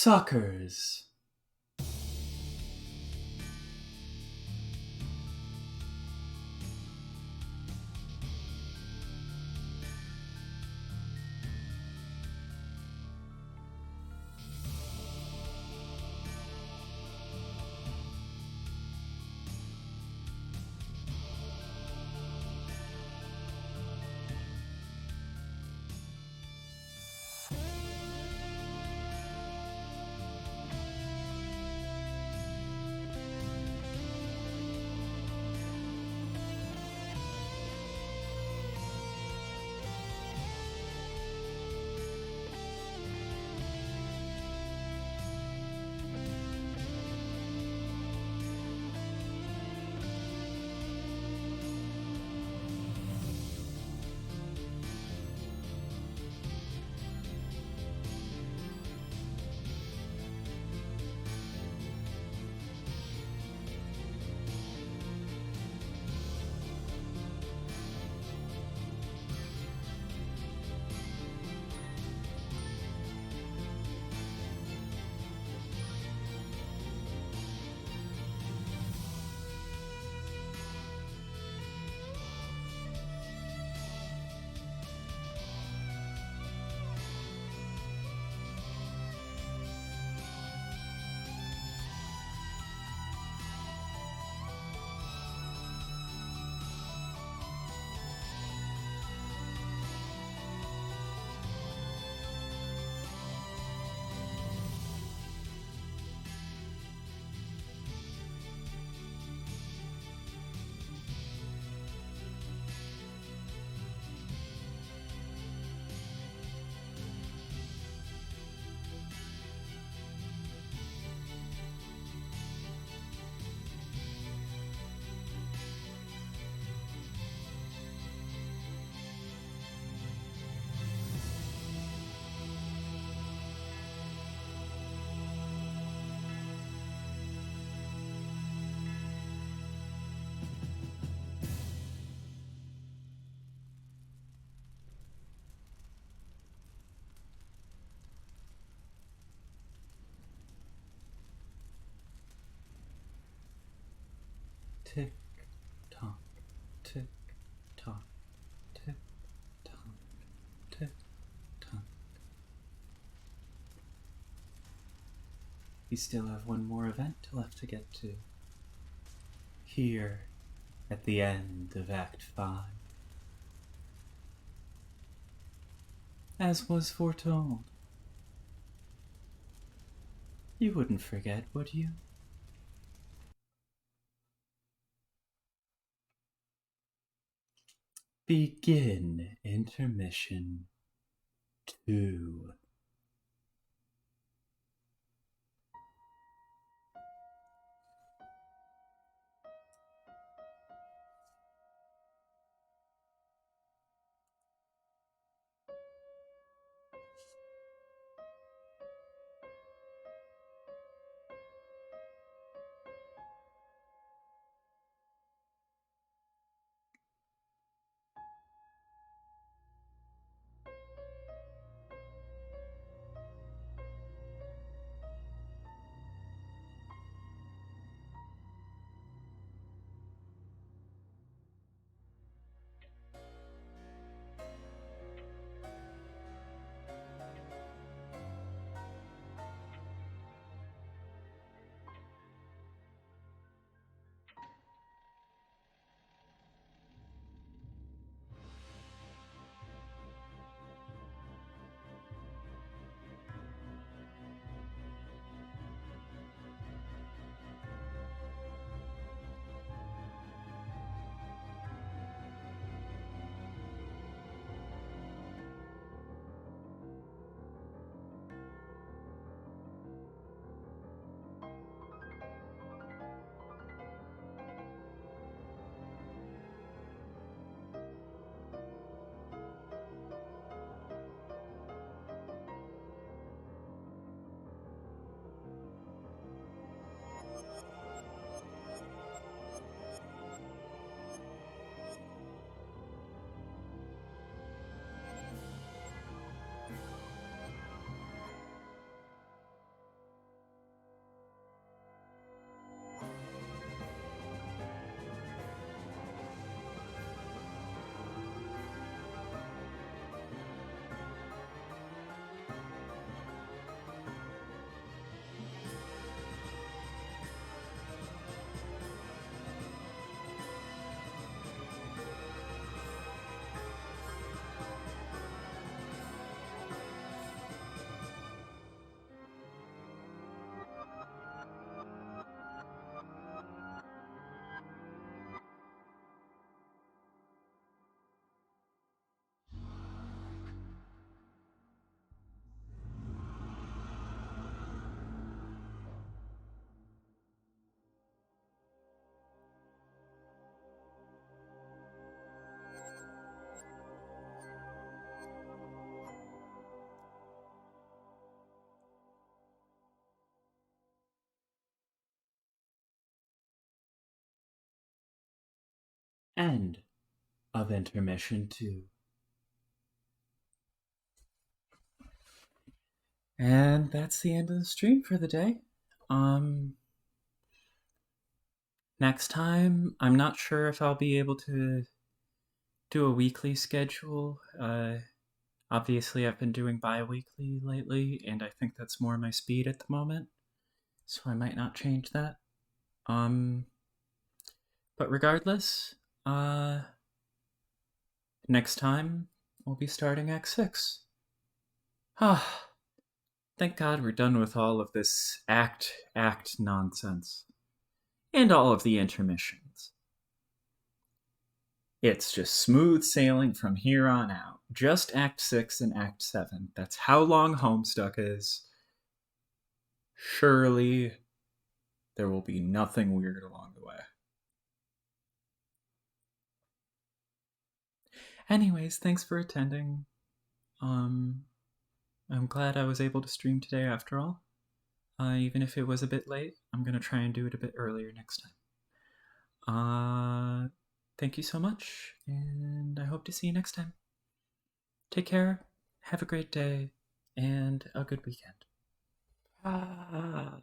Suckers. Tick tock, tick tock, tick tock, tick tock. We still have one more event left to get to. Here, at the end of Act 5. As was foretold. You wouldn't forget, would you? Begin intermission 2. End of intermission 2. And that's the end of the stream for the day. Next time, I'm not sure if I'll be able to do a weekly schedule. Obviously, I've been doing bi-weekly lately, and I think that's more my speed at the moment, so I might not change that. But regardless, next time we'll be starting Act 6. Ah, thank God we're done with all of this act nonsense. And all of the intermissions. It's just smooth sailing from here on out. Just Act 6 and Act 7. That's how long Homestuck is. Surely there will be nothing weird along the way. Anyways, thanks for attending. I'm glad I was able to stream today after all. Even if it was a bit late, I'm gonna try and do it a bit earlier next time. Thank you so much, and I hope to see you next time. Take care, have a great day, and a good weekend. Ah.